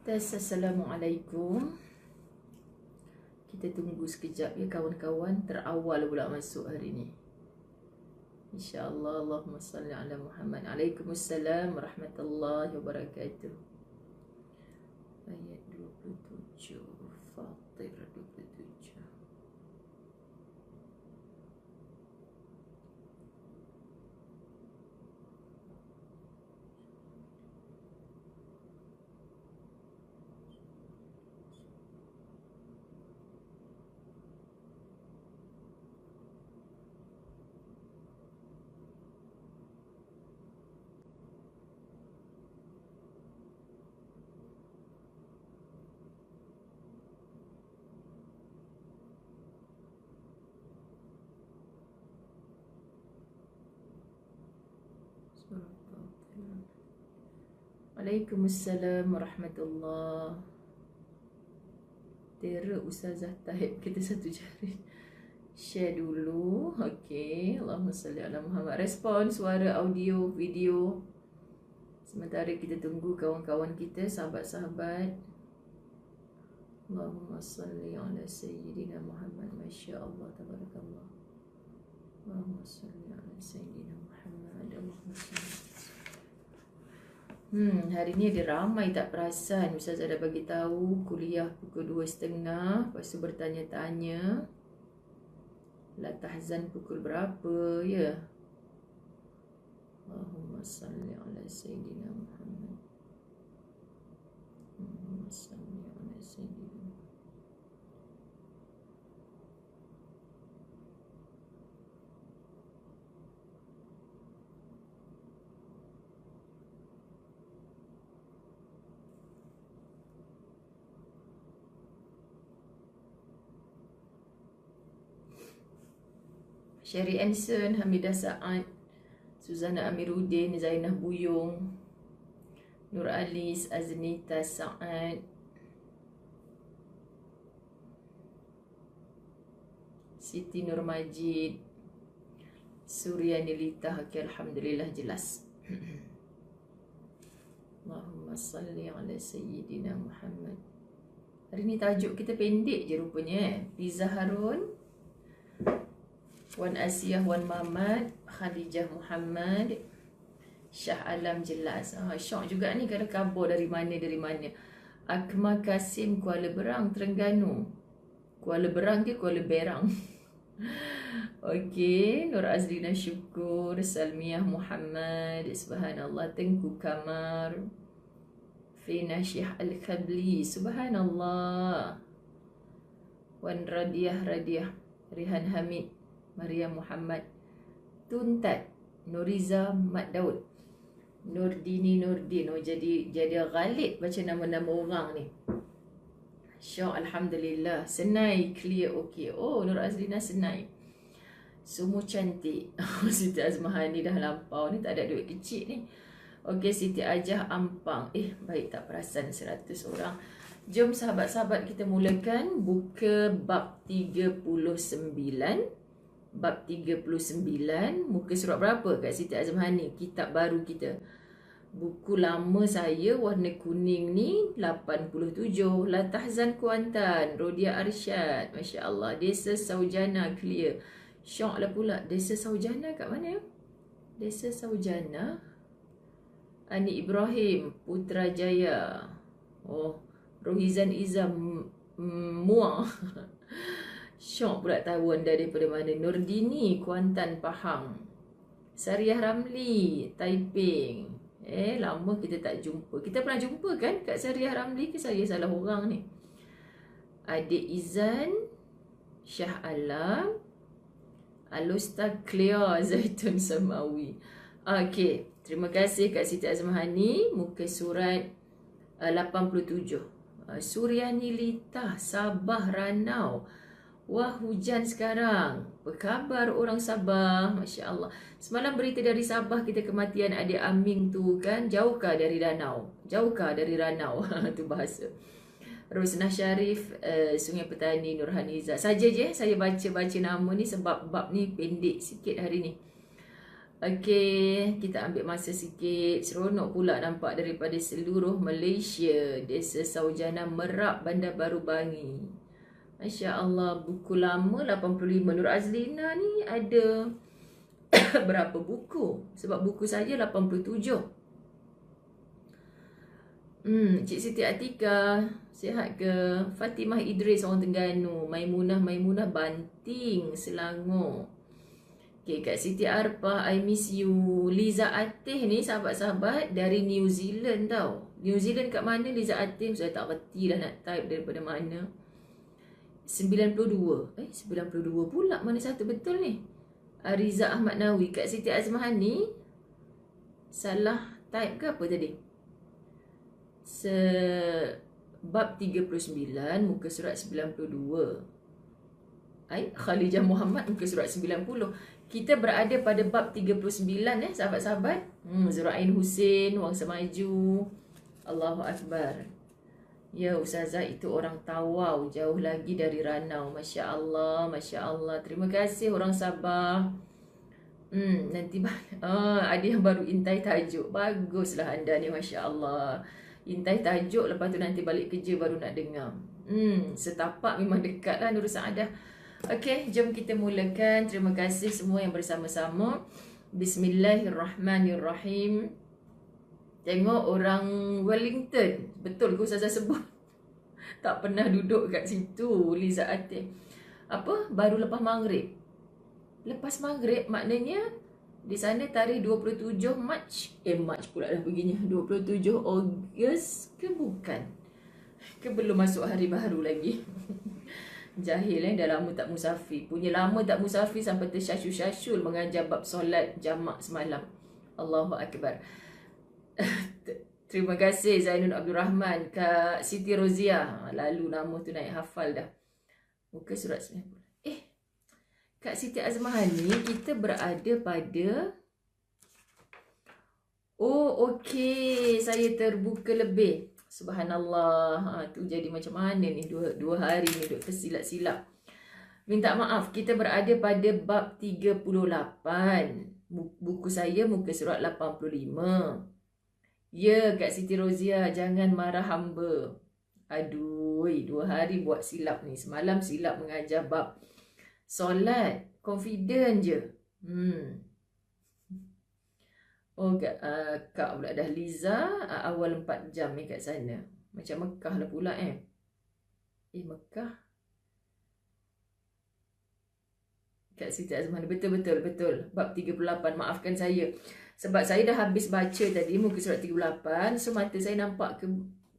Assalamualaikum. Kita tunggu sekejap ya kawan-kawan. Terawal pula masuk hari ni. InsyaAllah. Allahumma salli ala Muhammad. Waalaikumsalam warahmatullahi wabarakatuh. Ayat 27, Fatir 27. Waalaikumsalam warahmatullahi. Tera Ustazah Tahib kita satu jari. Share dulu. Okey. Allahumma salli ala Muhammad. Respon suara, audio, video. Sementara kita tunggu kawan-kawan kita, sahabat-sahabat. Allahumma salli ala Sayyidina Muhammad. Masya Allah, tabarakallah. Allahumma salli ala Sayyidina Muhammad. Allahumma salli. Hari ni ada ramai tak perasan. Ustazah dah bagi tahu kuliah pukul 2.30. Lepas tu bertanya-tanya. La tahzan pukul berapa ya? Allahumma salli ala Sayyidina Muhammad. Allahumma salli ala Sayyidina Muhammad. Sherry Anson, Hamidah Saad, Suzana Amiruddin, Zainah Buyung, Nur Alis, Aznita Saad, Siti Nur Majid, Suryani Lita. Okay, alhamdulillah jelas. Allahumma salli ala Sayyidina Muhammad. Hari ni tajuk kita pendek je rupanya. Fiza Harun, Wan Asiyah, Wan Mamat, Khadijah Muhammad, Shah Alam jelas. Syok juga ni kalau khabar dari mana. Akmal Kasim, Kuala Berang, Terengganu. Kuala Berang ke Kuala Berang? Okey, Nur Azrina Syukur, Salmiah Muhammad, Subhanallah, Tengku Kamar, Fina Syih Al-Khabli, Subhanallah, Wan Radiah, Rihan Hamid, Maria Muhammad, Tuntat, Nuriza Mat Daud, Nurdini Nurdin. Oh, jadi ghalib baca nama-nama orang ni. Syok, alhamdulillah. Senai clear okey. Oh, Nur Azrina Senai. Semua cantik. Siti Azmahani dah lampau ni, tak ada duit kecil ni. Okey, Siti Ajah Ampang. Baik tak perasan 100 orang. Jom sahabat-sahabat kita mulakan buka bab 39. Bab 39, muka surat berapa kat Siti Azmahani? Kitab baru kita. Buku lama saya warna kuning ni 87. La Tahzan Kuantan, Rodia Arsyad, Masya Allah. Desa Saujana clear. Syok lah pula. Desa Saujana kat mana? Desa Saujana, Ani Ibrahim, Putrajaya. Oh, Rohizan Izam, Muar. Syok pula tahu anda daripada mana. Nurdini, Kuantan, Pahang. Sariah Ramli, Taiping. Lama kita tak jumpa. Kita pernah jumpa kan kat Sariah Ramli ke saya salah orang ni? Adik Izan, Shah Alam, Alustad Clea Zaitun Samawi. Okey, terima kasih kat Siti Azmahani. Muka surat 87. Suryani Lita, Sabah Ranau. Wah, hujan sekarang. Apa khabar orang Sabah? Masya Allah. Semalam berita dari Sabah, kita kematian adik Aming tu kan. Jauhkah dari danau? Jauhkah dari Ranau? Tu bahasa. Rosnah Syarif, Sungai Petani, Nurhaniza. Saja je saya baca-baca nama ni sebab bab ni pendek sikit hari ni. Okey, kita ambil masa sikit. Seronok pula nampak daripada seluruh Malaysia. Desa Saujana Merak, Bandar Baru Bangi. Masya Allah, buku lama 85. Nur Azlina ni ada berapa buku? Sebab buku saya 87. Cik Siti Atika, sihat ke? Fatimah Idris orang Terengganu. Maimunah Banting, Selangor. Okay, Kak Siti Arpah, I miss you. Liza Atih ni sahabat-sahabat dari New Zealand tau. New Zealand kat mana Liza Atih? Saya tak reti dah nak type daripada mana. 92. 92 pula. Mana satu betul ni? Ariza Ahmad Nawi. Kak Siti Azmahan ni salah type ke apa tadi? Bab 39 muka surat 92. Khalijah Muhammad muka surat 90. Kita berada pada bab 39 sahabat-sahabat. Zurain Hussein, Wangsa Maju. Allahu Akbar. Ya, Ustazah itu orang Tawau, jauh lagi dari Ranau. Masya Allah, Masya Allah. Terima kasih orang Sabah. Nanti ada yang baru intai tajuk. Baguslah anda ni, Masya Allah. Intai tajuk, lepas tu nanti balik kerja baru nak dengar. Setapak memang dekat lah Nur Saadah. Okey, jom kita mulakan. Terima kasih semua yang bersama-sama. Bismillahirrahmanirrahim. Tengok orang Wellington. Betul ke Ustazah sebut? Tak pernah duduk kat situ. Liza Atih. Apa? Baru lepas maghrib. Lepas maghrib maknanya di sana tarikh 27 Mac. Mac pula dah begini. 27 Ogos ke bukan? Ke belum masuk hari baru lagi? Jahil dah lama tak musafir. Punya lama tak musafir sampai tersyasyul-syasyul mengajar bab solat jamak semalam. Allahu Akbar. Terima kasih Zainul Abdul Rahman. Kak Siti Rozia. Lalu nama tu naik hafal dah. Muka surat 90. Kak Siti Azmahan ni kita berada pada... Oh, okey. Saya terbuka lebih. Subhanallah. Tu jadi macam mana ni dua hari ni duk tersilap-silap. Minta maaf, kita berada pada bab 38. Buku saya muka surat 85. Ya, Kak Siti Rozia, jangan marah hamba. Aduh, 2 hari buat silap ni. Semalam silap mengajar bab solat. Confident je. Oh, Kak pula dah Liza. Awal 4 jam ni kat sana. Macam Mekah lah pula Mekah. Kak Siti Azman. Betul. Bab 38. Maafkan saya. Sebab saya dah habis baca tadi muka surat 38. So mata saya nampak ke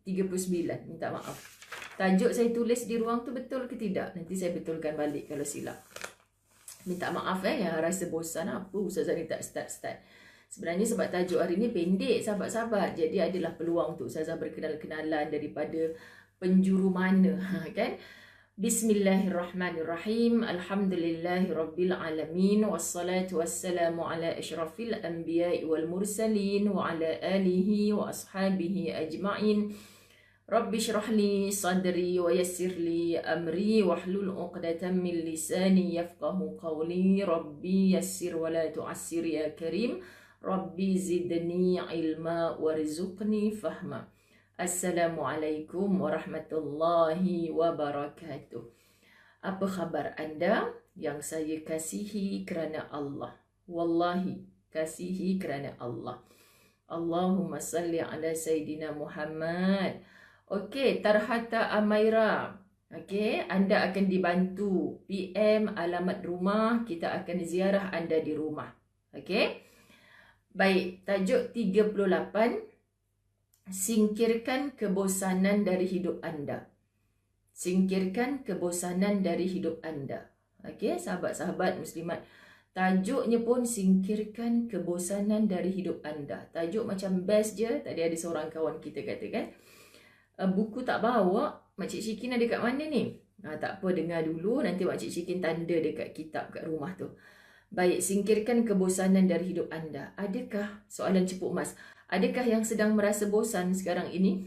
39. Minta maaf. Tajuk saya tulis di ruang tu betul ke tidak? Nanti saya betulkan balik kalau silap. Minta maaf yang rasa bosan apa Ustazah ni tak start. Sebenarnya sebab tajuk hari ni pendek sahabat-sahabat. Jadi adalah peluang untuk Ustazah berkenal-kenalan daripada penjuru mana. Kan? Bismillahirrahmanirrahim. Alhamdulillahirabbil alamin wassalatu wassalamu ala asyrafil anbiya'i wal mursalin wa ala alihi wa ashabihi ajma'in. Rabbi syrah li sadri wa yassir li amri wahlul 'uqdatam min lisani yafqahu qawli. Rabbi yassir wa la tu'assir ya karim. Rabbi zidni ilma warzuqni fahma. Assalamualaikum warahmatullahi wabarakatuh. Apa khabar anda yang saya kasihi kerana Allah? Wallahi, kasihi kerana Allah. Allahumma salli ala Sayyidina Muhammad. Okey, Tarhata Amaira. Okey, anda akan dibantu. PM alamat rumah, kita akan ziarah anda di rumah. Okey. Baik, tajuk 38. Singkirkan kebosanan dari hidup anda. Singkirkan kebosanan dari hidup anda. Okey, sahabat-sahabat muslimat. Tajuknya pun singkirkan kebosanan dari hidup anda. Tajuk macam best je. Tadi ada seorang kawan kita kata kan. Buku tak bawa. Makcik Syikin ada kat mana ni? Tak apa, dengar dulu. Nanti Makcik Syikin tanda dekat kitab kat rumah tu. Baik, singkirkan kebosanan dari hidup anda. Adakah, soalan cepuk mas, adakah yang sedang merasa bosan sekarang ini?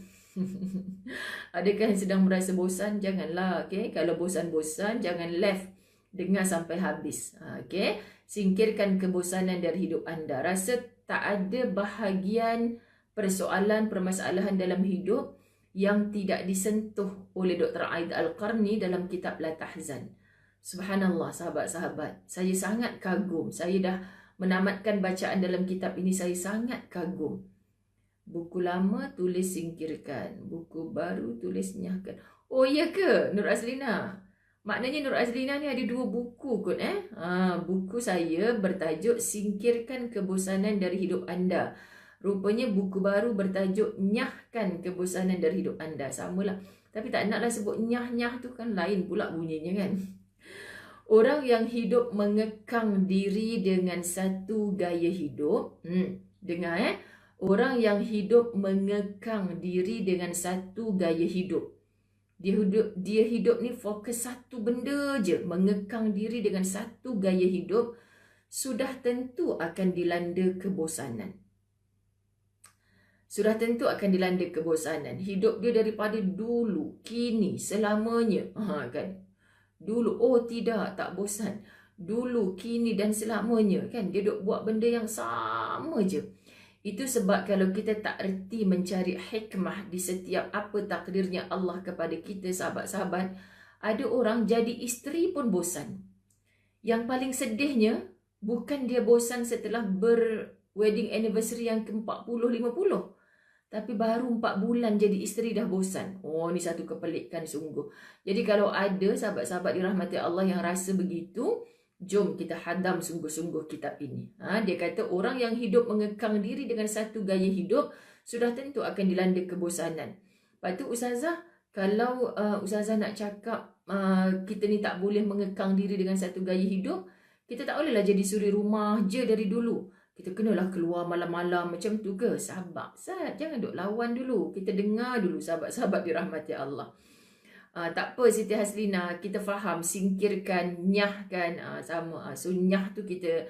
Adakah yang sedang merasa bosan? Janganlah, okay? Kalau bosan-bosan, jangan left Dengar sampai habis. Okey. Singkirkan kebosanan dari hidup anda. Rasa tak ada bahagian persoalan, permasalahan dalam hidup yang tidak disentuh oleh Dr. Aid Al-Qarni dalam kitab La Tahzan. Subhanallah, sahabat-sahabat. Saya sangat kagum. Saya dah menamatkan bacaan dalam kitab ini. Saya sangat kagum. Buku lama tulis singkirkan. Buku baru tulis nyahkan. Oh iya ke, Nur Azlina? Maknanya Nur Azlina ni ada 2 buku kot buku saya bertajuk Singkirkan Kebosanan dari Hidup Anda. Rupanya buku baru bertajuk Nyahkan Kebosanan dari Hidup Anda. Samalah. Tapi tak naklah sebut nyah-nyah tu kan lain pula bunyinya kan. Orang yang hidup mengekang diri dengan satu gaya hidup. Dengar Orang yang hidup mengekang diri dengan satu gaya hidup. Dia hidup ni fokus satu benda je, mengekang diri dengan satu gaya hidup, sudah tentu akan dilanda kebosanan. Sudah tentu akan dilanda kebosanan. Hidup dia daripada dulu, kini, selamanya. Kan? Dulu, oh tidak, tak bosan. Dulu, kini dan selamanya. Kan? Dia duk buat benda yang sama je. Itu sebab kalau kita tak erti mencari hikmah di setiap apa takdirnya Allah kepada kita, sahabat-sahabat, ada orang jadi isteri pun bosan. Yang paling sedihnya, bukan dia bosan setelah wedding anniversary yang ke-40, 50. Tapi baru 4 bulan jadi isteri dah bosan. Oh, ni satu kepelikan sungguh. Jadi kalau ada sahabat-sahabat dirahmati Allah yang rasa begitu, jom kita hadam sungguh-sungguh kitab ini. Dia kata orang yang hidup mengekang diri dengan satu gaya hidup, sudah tentu akan dilanda kebosanan. Lepas tu Ustazah, kalau Ustazah nak cakap kita ni tak boleh mengekang diri dengan satu gaya hidup, kita tak bolehlah jadi suri rumah je dari dulu. Kita kenalah keluar malam-malam macam tu ke? Sabar, jangan duk lawan dulu. Kita dengar dulu sahabat-sahabat dirahmati Allah. Tak apa Siti Haslina, kita faham singkirkan, nyahkan, sama. So nyah tu kita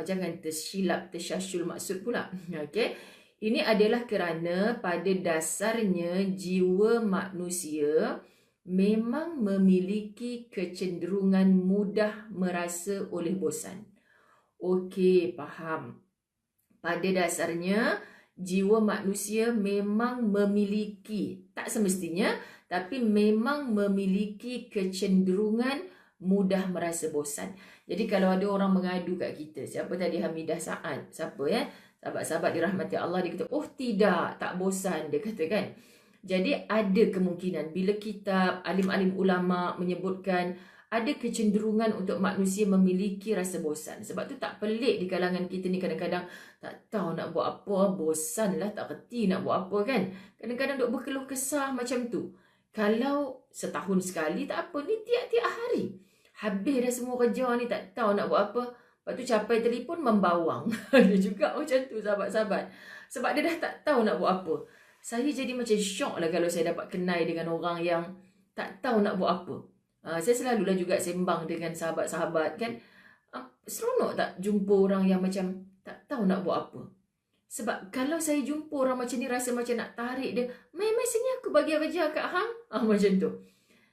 jangan tersilap, tersyasyul maksud pula. Okey. Ini adalah kerana pada dasarnya jiwa manusia memang memiliki kecenderungan mudah merasa oleh bosan. Okey, faham. Pada dasarnya jiwa manusia memang memiliki, tak semestinya, tapi memang memiliki kecenderungan mudah merasa bosan. Jadi kalau ada orang mengadu kat kita, siapa tadi, Hamidah Saad, siapa sahabat-sahabat dirahmati Allah, dia kata, oh tidak, tak bosan, dia kata kan. Jadi ada kemungkinan bila kitab alim-alim ulama menyebutkan ada kecenderungan untuk manusia memiliki rasa bosan. Sebab tu tak pelik di kalangan kita ni kadang-kadang tak tahu nak buat apa, bosan lah, tak kerti nak buat apa kan. Kadang-kadang duk berkeluh kesah macam tu. Kalau setahun sekali tak apa, ni tiap-tiap hari. Habis dah semua kerja ni, tak tahu nak buat apa. Lepas tu capai telefon membawang. Dia juga macam tu sahabat-sahabat. Sebab dia dah tak tahu nak buat apa. Saya jadi macam syok lah kalau saya dapat kenal dengan orang yang tak tahu nak buat apa. Saya selalulah juga sembang dengan sahabat-sahabat kan. Seronok tak jumpa orang yang macam tak tahu nak buat apa. Sebab kalau saya jumpa orang macam ni, rasa macam nak tarik dia, mai sini aku bagi kerja kat hang. Macam tu.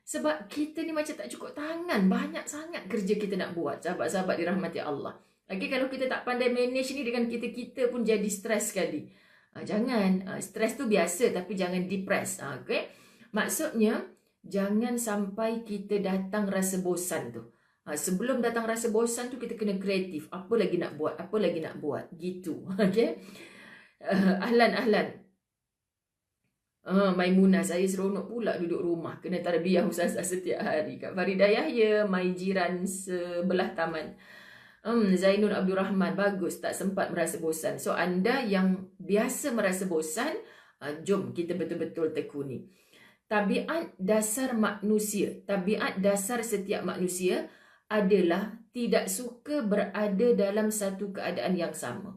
Sebab kita ni macam tak cukup tangan, banyak sangat kerja kita nak buat, sahabat-sahabat dirahmati Allah. Lagi kalau kita tak pandai manage ni dengan kita pun jadi stres sekali. Jangan, stres tu biasa tapi jangan depress. Okay? Maksudnya, jangan sampai kita datang rasa bosan tu. Sebelum datang rasa bosan tu, kita kena kreatif. Apa lagi nak buat? Apa lagi nak buat? Gitu. Okay? Ahlan. Maimunah, saya seronok pula duduk rumah. Kena tarbiyah Ustazah setiap hari. Kak Faridah Yahya, mai jiran sebelah taman. Zainul Abdul Rahman, bagus, tak sempat merasa bosan. So anda yang biasa merasa bosan, jom kita betul-betul tekuni. Tabiat dasar manusia, tabiat dasar setiap manusia adalah tidak suka berada dalam satu keadaan yang sama.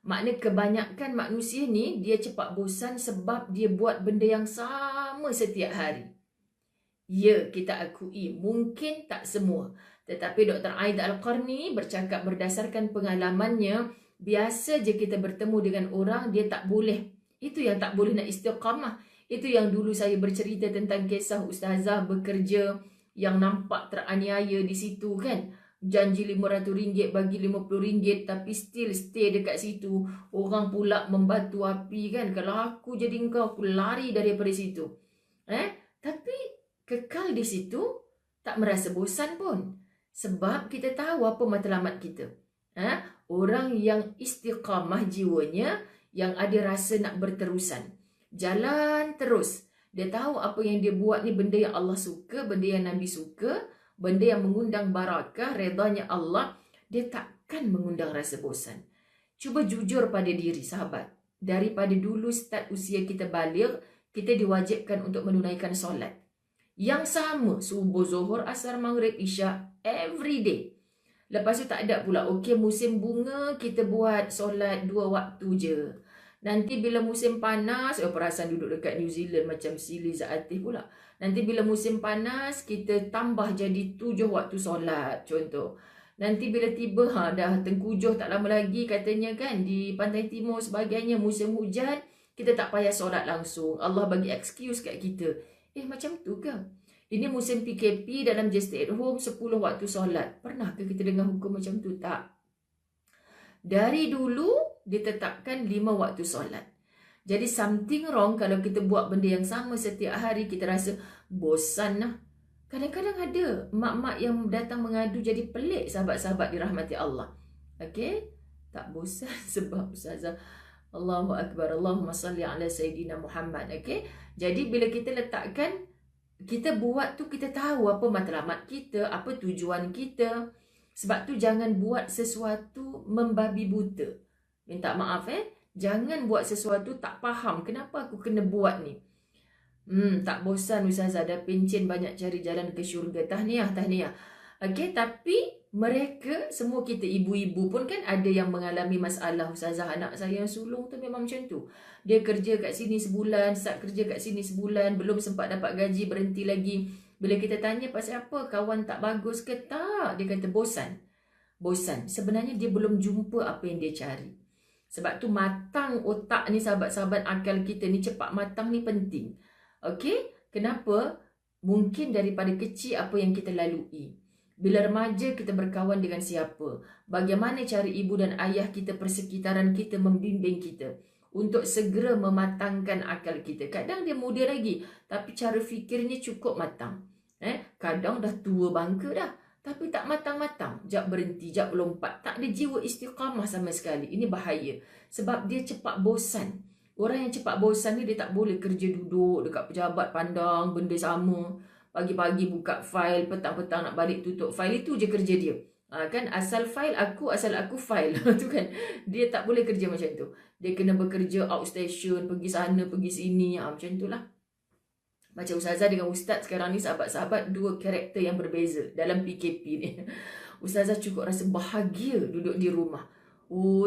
Makna kebanyakan manusia ni, dia cepat bosan sebab dia buat benda yang sama setiap hari. Ya, kita akui, mungkin tak semua. Tetapi Dr. Aid Al-Qarni bercakap berdasarkan pengalamannya, biasa je kita bertemu dengan orang, dia tak boleh. Itu yang tak boleh nak istiqamah. Itu yang dulu saya bercerita tentang kisah Ustazah bekerja yang nampak teraniaya di situ kan. Janji RM500 bagi RM50, tapi still stay dekat situ. Orang pula membatu api kan. Kalau aku jadi engkau, aku lari daripada situ. Tapi kekal di situ, tak merasa bosan pun. Sebab kita tahu apa matlamat kita. Orang yang istiqamah jiwanya, yang ada rasa nak berterusan. Jalan terus. Dia tahu apa yang dia buat ni benda yang Allah suka, benda yang Nabi suka, benda yang mengundang barakah, redanya Allah. Dia takkan mengundang rasa bosan. Cuba jujur pada diri sahabat. Daripada dulu start usia kita baligh, kita diwajibkan untuk menunaikan solat. Yang sama, subuh, zuhur, asar, maghrib, isyak, every day. Lepas tu tak ada pula, okey musim bunga kita buat solat 2 waktu je. Nanti bila musim panas, perasan duduk dekat New Zealand macam Sili Zaatif pula. Nanti bila musim panas, kita tambah jadi 7 waktu solat, contoh. Nanti bila tiba, dah tengkujuh tak lama lagi katanya kan, di Pantai Timur sebagainya, musim hujan, kita tak payah solat langsung. Allah bagi excuse kat kita. Macam tu ke? Ini musim PKP dalam just stay at home, 10 waktu solat. Pernahkah kita dengar hukum macam tu? Tak. Dari dulu, ditetapkan 5 waktu solat. Jadi something wrong kalau kita buat benda yang sama setiap hari, kita rasa bosan lah. Kadang-kadang ada mak-mak yang datang mengadu jadi pelik sahabat-sahabat dirahmati Allah. Okey? Tak bosan sebab Ustazah Allahu Akbar, Allahumma salli ala Sayyidina Muhammad. Okey? Jadi bila kita letakkan, kita buat tu, kita tahu apa matlamat kita, apa tujuan kita. Sebab tu jangan buat sesuatu membabi buta. Minta maaf jangan buat sesuatu tak faham kenapa aku kena buat ni. Tak bosan Ustazah, dah pencen banyak cari jalan ke syurga. Tahniah. Okey, tapi mereka, semua kita ibu-ibu pun kan ada yang mengalami masalah. Ustazah, anak saya yang sulung tu memang macam tu. Dia kerja kat sini sebulan, start kerja kat sini sebulan, belum sempat dapat gaji, berhenti lagi. Bila kita tanya pasal apa, kawan tak bagus ke? Tak, dia kata bosan. Sebenarnya dia belum jumpa apa yang dia cari. Sebab tu matang otak ni sahabat-sahabat, akal kita ni cepat matang ni penting. Okey? Kenapa? Mungkin daripada kecil apa yang kita lalui. Bila remaja kita berkawan dengan siapa? Bagaimana cara ibu dan ayah kita, persekitaran kita membimbing kita untuk segera mematangkan akal kita. Kadang dia muda lagi, tapi cara fikirnya cukup matang. Kadang dah tua bangka dah, tapi tak matang-matang. Jap berhenti, jap lompat. Tak ada jiwa istiqamah sama sekali. Ini bahaya. Sebab dia cepat bosan. Orang yang cepat bosan ni, dia tak boleh kerja duduk dekat pejabat pandang benda sama. Pagi-pagi buka file, petang-petang nak balik tutup file. Itu je kerja dia. Kan asal aku file. Tu kan. Dia tak boleh kerja macam tu. Dia kena bekerja outstation, pergi sana, pergi sini. Macam tu lah. Macam Ustazah dengan Ustaz sekarang ni, sahabat-sahabat, 2 karakter yang berbeza dalam PKP ni. Ustazah cukup rasa bahagia duduk di rumah.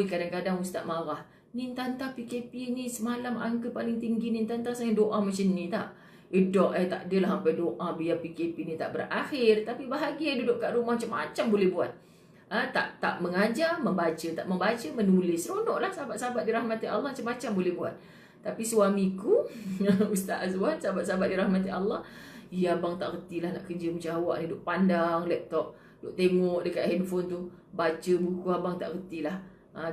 Kadang-kadang Ustaz marah. Nin Tanta PKP ni semalam angka paling tinggi. Nin Tanta saya doa macam ni tak? Tak adalah sampai doa biar PKP ni tak berakhir. Tapi bahagia duduk kat rumah, macam-macam boleh buat. Tak mengajar, membaca. Tak membaca, menulis. Seronok lah sahabat-sahabat dirahmati Allah, macam-macam boleh buat. Tapi suamiku, Ustaz Azwan, sahabat-sahabat dirahmati Allah, abang tak reti lah nak kerja macam awak ni, duk pandang laptop, duk tengok dekat handphone tu, baca buku, abang tak reti lah.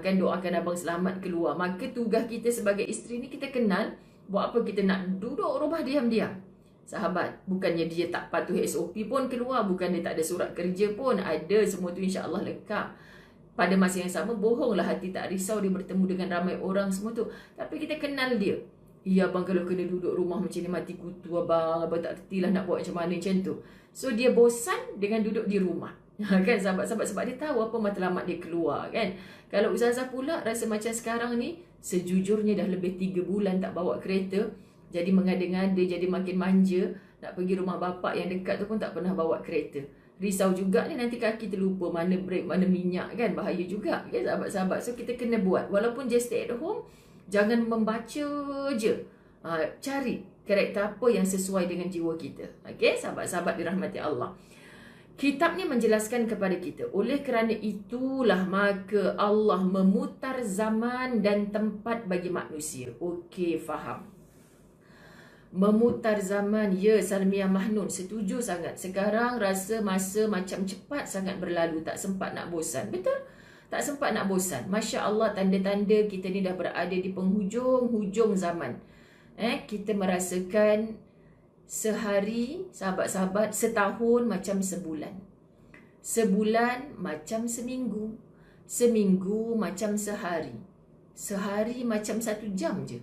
Kan doakan abang selamat keluar. Maka tugas kita sebagai isteri ni, kita kenal buat apa kita nak duduk rumah diam-diam. Sahabat, bukannya dia tak patuh SOP pun keluar, bukan dia tak ada surat kerja pun, ada semua tu insya-Allah lengkap. Pada masa yang sama, bohonglah hati tak risau dia bertemu dengan ramai orang semua tu. Tapi kita kenal dia. Abang kalau kena duduk rumah macam ni mati kutu abang tak retilah nak buat macam mana macam tu. So dia bosan dengan duduk di rumah. Kan sahabat-sahabat, sebab dia tahu apa matlamat dia keluar kan. Kalau Ustazah pula rasa macam sekarang ni, sejujurnya dah lebih 3 bulan tak bawa kereta. Jadi mengada-ngada, jadi makin manja. Nak pergi rumah bapak yang dekat tu pun tak pernah bawa kereta. Risau juga ni nanti kaki terlupa mana brake, mana minyak kan. Bahaya juga kan sahabat-sahabat. So kita kena buat. Walaupun just stay at home, jangan membaca je. Cari karakter apa yang sesuai dengan jiwa kita. Okay, sahabat-sahabat dirahmati Allah. Kitab ni menjelaskan kepada kita. Oleh kerana itulah maka Allah memutar zaman dan tempat bagi manusia. Okey, faham. Memutar zaman, ya Salmiah Mahnun, setuju sangat. Sekarang rasa masa macam cepat sangat berlalu, tak sempat nak bosan. Betul? Tak sempat nak bosan. Masya Allah, tanda-tanda kita ni dah berada di penghujung-hujung zaman. Kita merasakan sehari, sahabat-sahabat, setahun macam sebulan. Sebulan macam seminggu. Seminggu macam sehari. Sehari macam 1 jam je.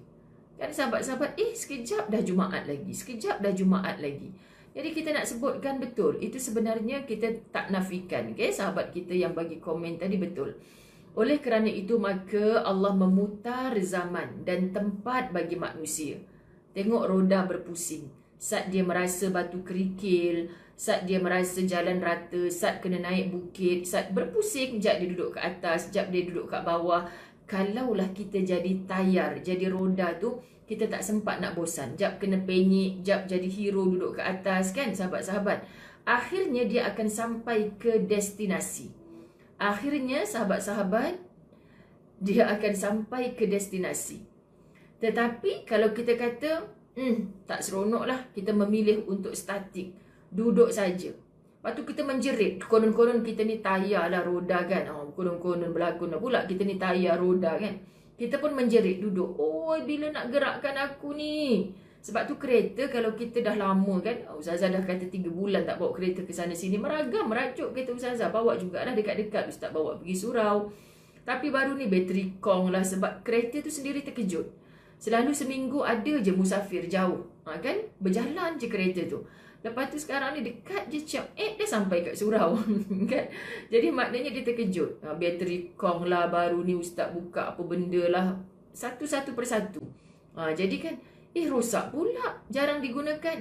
Kan sahabat-sahabat, sekejap dah Jumaat lagi. Sekejap dah Jumaat lagi. Jadi kita nak sebutkan betul. Itu sebenarnya kita tak nafikan. Okay? Sahabat kita yang bagi komen tadi betul. Oleh kerana itu maka Allah memutar zaman dan tempat bagi manusia. Tengok roda berpusing. Saat dia merasa batu kerikil, saat dia merasa jalan rata, saat kena naik bukit, saat berpusing, sekejap dia duduk ke atas, sekejap dia duduk kat bawah. Kalaulah kita jadi tayar, jadi roda tu, kita tak sempat nak bosan. Jap kena penyik, jap jadi hero duduk ke atas kan sahabat-sahabat. Akhirnya dia akan sampai ke destinasi. Akhirnya sahabat-sahabat, dia akan sampai ke destinasi. Tetapi kalau kita kata, tak seronok lah, kita memilih untuk statik, duduk saja. Lepas tu kita menjerit, konon-konon kita ni tayar lah roda kan. Konon-konon berlakon lah pula kita ni tayar roda kan. Kita pun menjerit duduk. Bila nak gerakkan aku ni? Sebab tu kereta kalau kita dah lama kan. Ustazah dah kata 3 bulan tak bawa kereta ke sana sini. Meragam, merajuk kereta Ustazah. Bawa jugalah dekat-dekat. Ustaz bawa pergi surau. Tapi baru ni bateri kong lah. Sebab kereta tu sendiri terkejut. Selalu seminggu ada je musafir jauh. Kan? Berjalan je kereta tu. Lepas tu sekarang ni dekat je cap, dia sampai kat surau. Kan? Jadi maknanya dia terkejut. Bateri kong lah baru ni ustaz buka apa benda lah. Satu-satu persatu. Jadi kan, rosak pula. Jarang digunakan.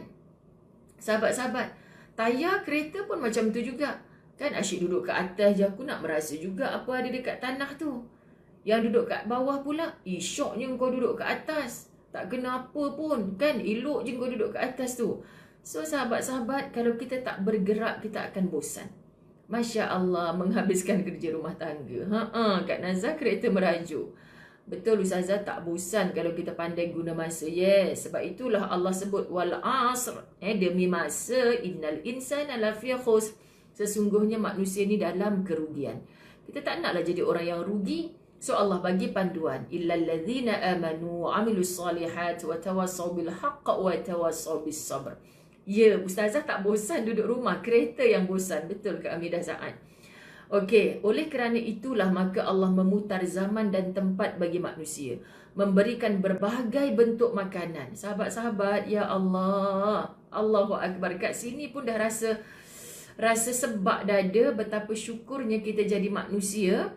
Sahabat-sahabat, tayar kereta pun macam tu juga. Kan asyik duduk kat atas je, aku nak merasa juga apa ada dekat tanah tu. Yang duduk kat bawah pula, syoknya kau duduk kat atas. Tak kena apa pun. Kan, elok je kau duduk kat atas tu. So sahabat-sahabat, kalau kita tak bergerak, kita akan bosan. Masya Allah, menghabiskan kerja rumah tangga. Kak Nazah kereta merajuk. Betul Ustazah, tak bosan kalau kita pandai guna masa. Yes, sebab itulah Allah sebut wal asr. Demi masa, innal insana lafi khusr. Sesungguhnya manusia ni dalam kerugian. Kita tak naklah jadi orang yang rugi. So Allah bagi panduan, illal ladzina amanu wa amilus solihat wa tawassaw bil haqq wa tawassaw bis sabr. Ya, Ustazah tak bosan duduk rumah. Kereta yang bosan. Betul ke Amidah Za'ad? Okey, oleh kerana itulah maka Allah memutar zaman dan tempat bagi manusia. Memberikan berbagai bentuk makanan. Sahabat-sahabat, ya Allah. Allahu Akbar. Kat sini pun dah rasa sebab dada betapa syukurnya kita jadi manusia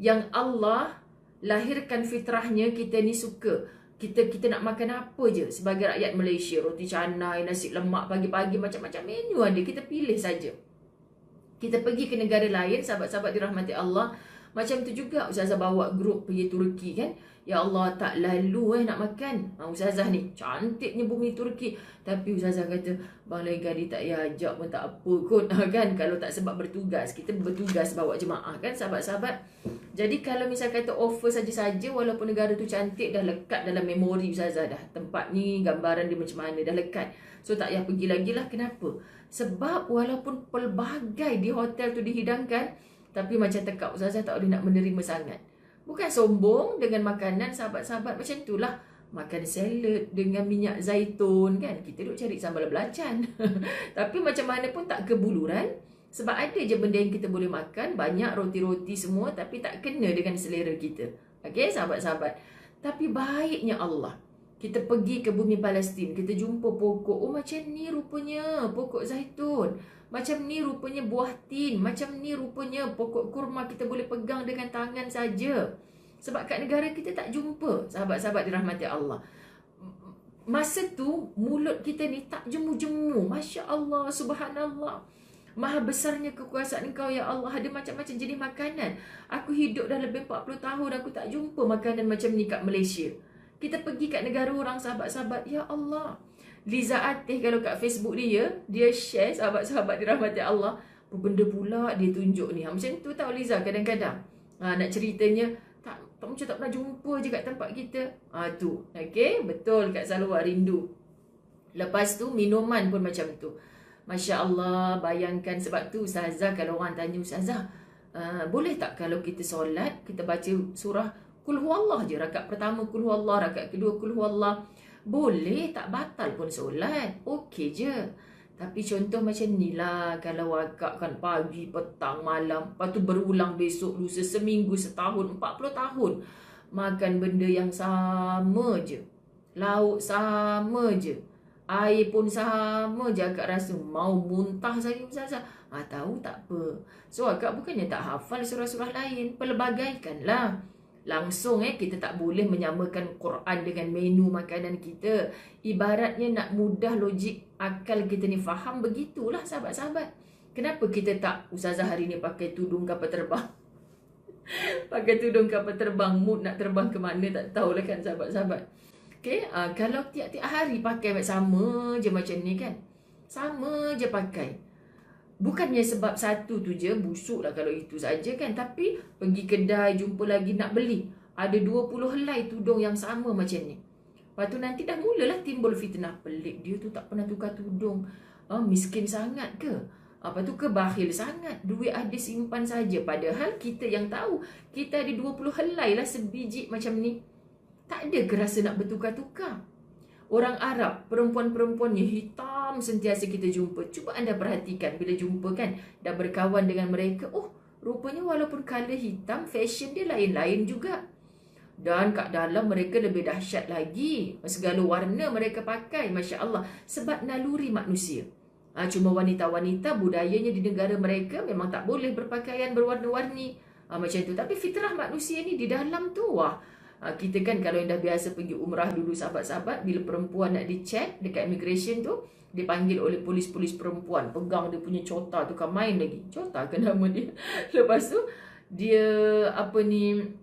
yang Allah lahirkan fitrahnya kita ni suka. Kita nak makan apa je sebagai rakyat Malaysia. Roti canai, nasi lemak pagi-pagi, macam-macam menu ada. Kita pilih saja. Kita pergi ke negara lain, sahabat-sahabat dirahmati Allah. Macam tu juga Ustazah bawa grup pergi Turki kan. Ya Allah, tak lalu nak makan. Ustazah ni, cantiknya bumi Turki. Tapi Ustazah kata, Bang lain kali tak payah ajak pun tak apa kot. Kan, kalau tak sebab bertugas. Kita bertugas bawa jemaah kan sahabat-sahabat. Jadi kalau misal kata offer saja-saja, walaupun negara tu cantik, dah lekat dalam memori Ustazah dah. Tempat ni, gambaran dia macam mana, dah lekat. So tak payah pergi lagi lah. Kenapa? Sebab walaupun pelbagai di hotel tu dihidangkan, tapi macam tekak Ustazah tak boleh nak menerima sangat. Bukan sombong dengan makanan, sahabat-sahabat macam itulah. Makan salad dengan minyak zaitun kan. Kita duk cari sambal belacan. Tapi macam mana pun tak kebuluran. Sebab ada je benda yang kita boleh makan. Banyak roti-roti semua. Tapi tak kena dengan selera kita. Okey sahabat-sahabat. Tapi baiknya Allah. Kita pergi ke bumi Palestin. Kita jumpa pokok. Macam ni rupanya pokok zaitun. Macam ni rupanya buah tin. Macam ni rupanya pokok kurma kita boleh pegang dengan tangan saja. Sebab kat negara kita tak jumpa. Sahabat-sahabat dirahmati Allah. Masa tu mulut kita ni tak jemu-jemu. Masya Allah, subhanallah. Maha besarnya kekuasaan Engkau ya Allah. Ada macam-macam jenis makanan. Aku hidup dah lebih 40 tahun. Aku tak jumpa makanan macam ni kat Malaysia. Kita pergi kat negara orang, sahabat-sahabat. Ya Allah. Liza Atih kalau kat Facebook dia share, sahabat-sahabat dirahmati Allah. Apa benda pula dia tunjuk ni. Macam tu tau Liza kadang-kadang. Nak ceritanya, tak macam tak pernah jumpa je kat tempat kita. Tu. Okay, betul Kak Salwa rindu. Lepas tu minuman pun macam tu. Masya Allah, bayangkan. Sebab tu Ustazah, kalau orang tanya Ustazah, boleh tak kalau kita solat, kita baca surah Qul Huwallah je, rakaat pertama Qul Huwallah, rakaat kedua Qul Huwallah? Boleh, tak batal pun solat, okey je. Tapi contoh macam ni lah, kalau akak kan pagi, petang, malam, lepas tu berulang besok, lusa, seminggu, setahun, 40 tahun, makan benda yang sama je, lauk sama je, air pun sama je, akak rasa mau muntah saja Ustazah. Tahu tak apa. So akak bukannya tak hafal surah-surah lain, pelbagaikanlah. Langsung kita tak boleh menyamakan Quran dengan menu makanan kita. Ibaratnya nak mudah logik akal kita ni faham, begitulah sahabat-sahabat. Kenapa kita tak, Ustazah hari ni pakai tudung kapal terbang? Pakai tudung kapal terbang, mood nak terbang ke mana tak tahulah kan sahabat-sahabat. Okay, kalau tiap-tiap hari pakai sama je macam ni kan, sama je pakai. Bukannya sebab satu tu je, busuk lah kalau itu saja kan. Tapi pergi kedai, jumpa lagi nak beli, ada 20 helai tudung yang sama macam ni. Lepas tu nanti dah mulalah timbul fitnah. Pelik dia tu tak pernah tukar tudung. Miskin sangat ke? Apa tu ke bakhil sangat? Duit ada simpan saja. Padahal kita yang tahu, kita ada 20 helai lah sebiji macam ni. Tak ada ke rasa nak bertukar-tukar? Orang Arab, perempuan-perempuannya hitam sentiasa kita jumpa. Cuba anda perhatikan bila jumpa kan, dah berkawan dengan mereka. Oh, rupanya walaupun colour hitam, fashion dia lain-lain juga. Dan kat dalam mereka lebih dahsyat lagi. Segala warna mereka pakai, Masya Allah. Sebab naluri manusia. Cuma wanita-wanita budayanya di negara mereka memang tak boleh berpakaian berwarna-warni. Macam tu. Tapi fitrah manusia ni di dalam tu, kita kan kalau yang dah biasa pergi umrah dulu sahabat-sahabat, bila perempuan nak dicek dekat immigration tu, dipanggil oleh polis-polis perempuan, pegang dia punya cota tu kan, main lagi cota kan nama dia. Lepas tu dia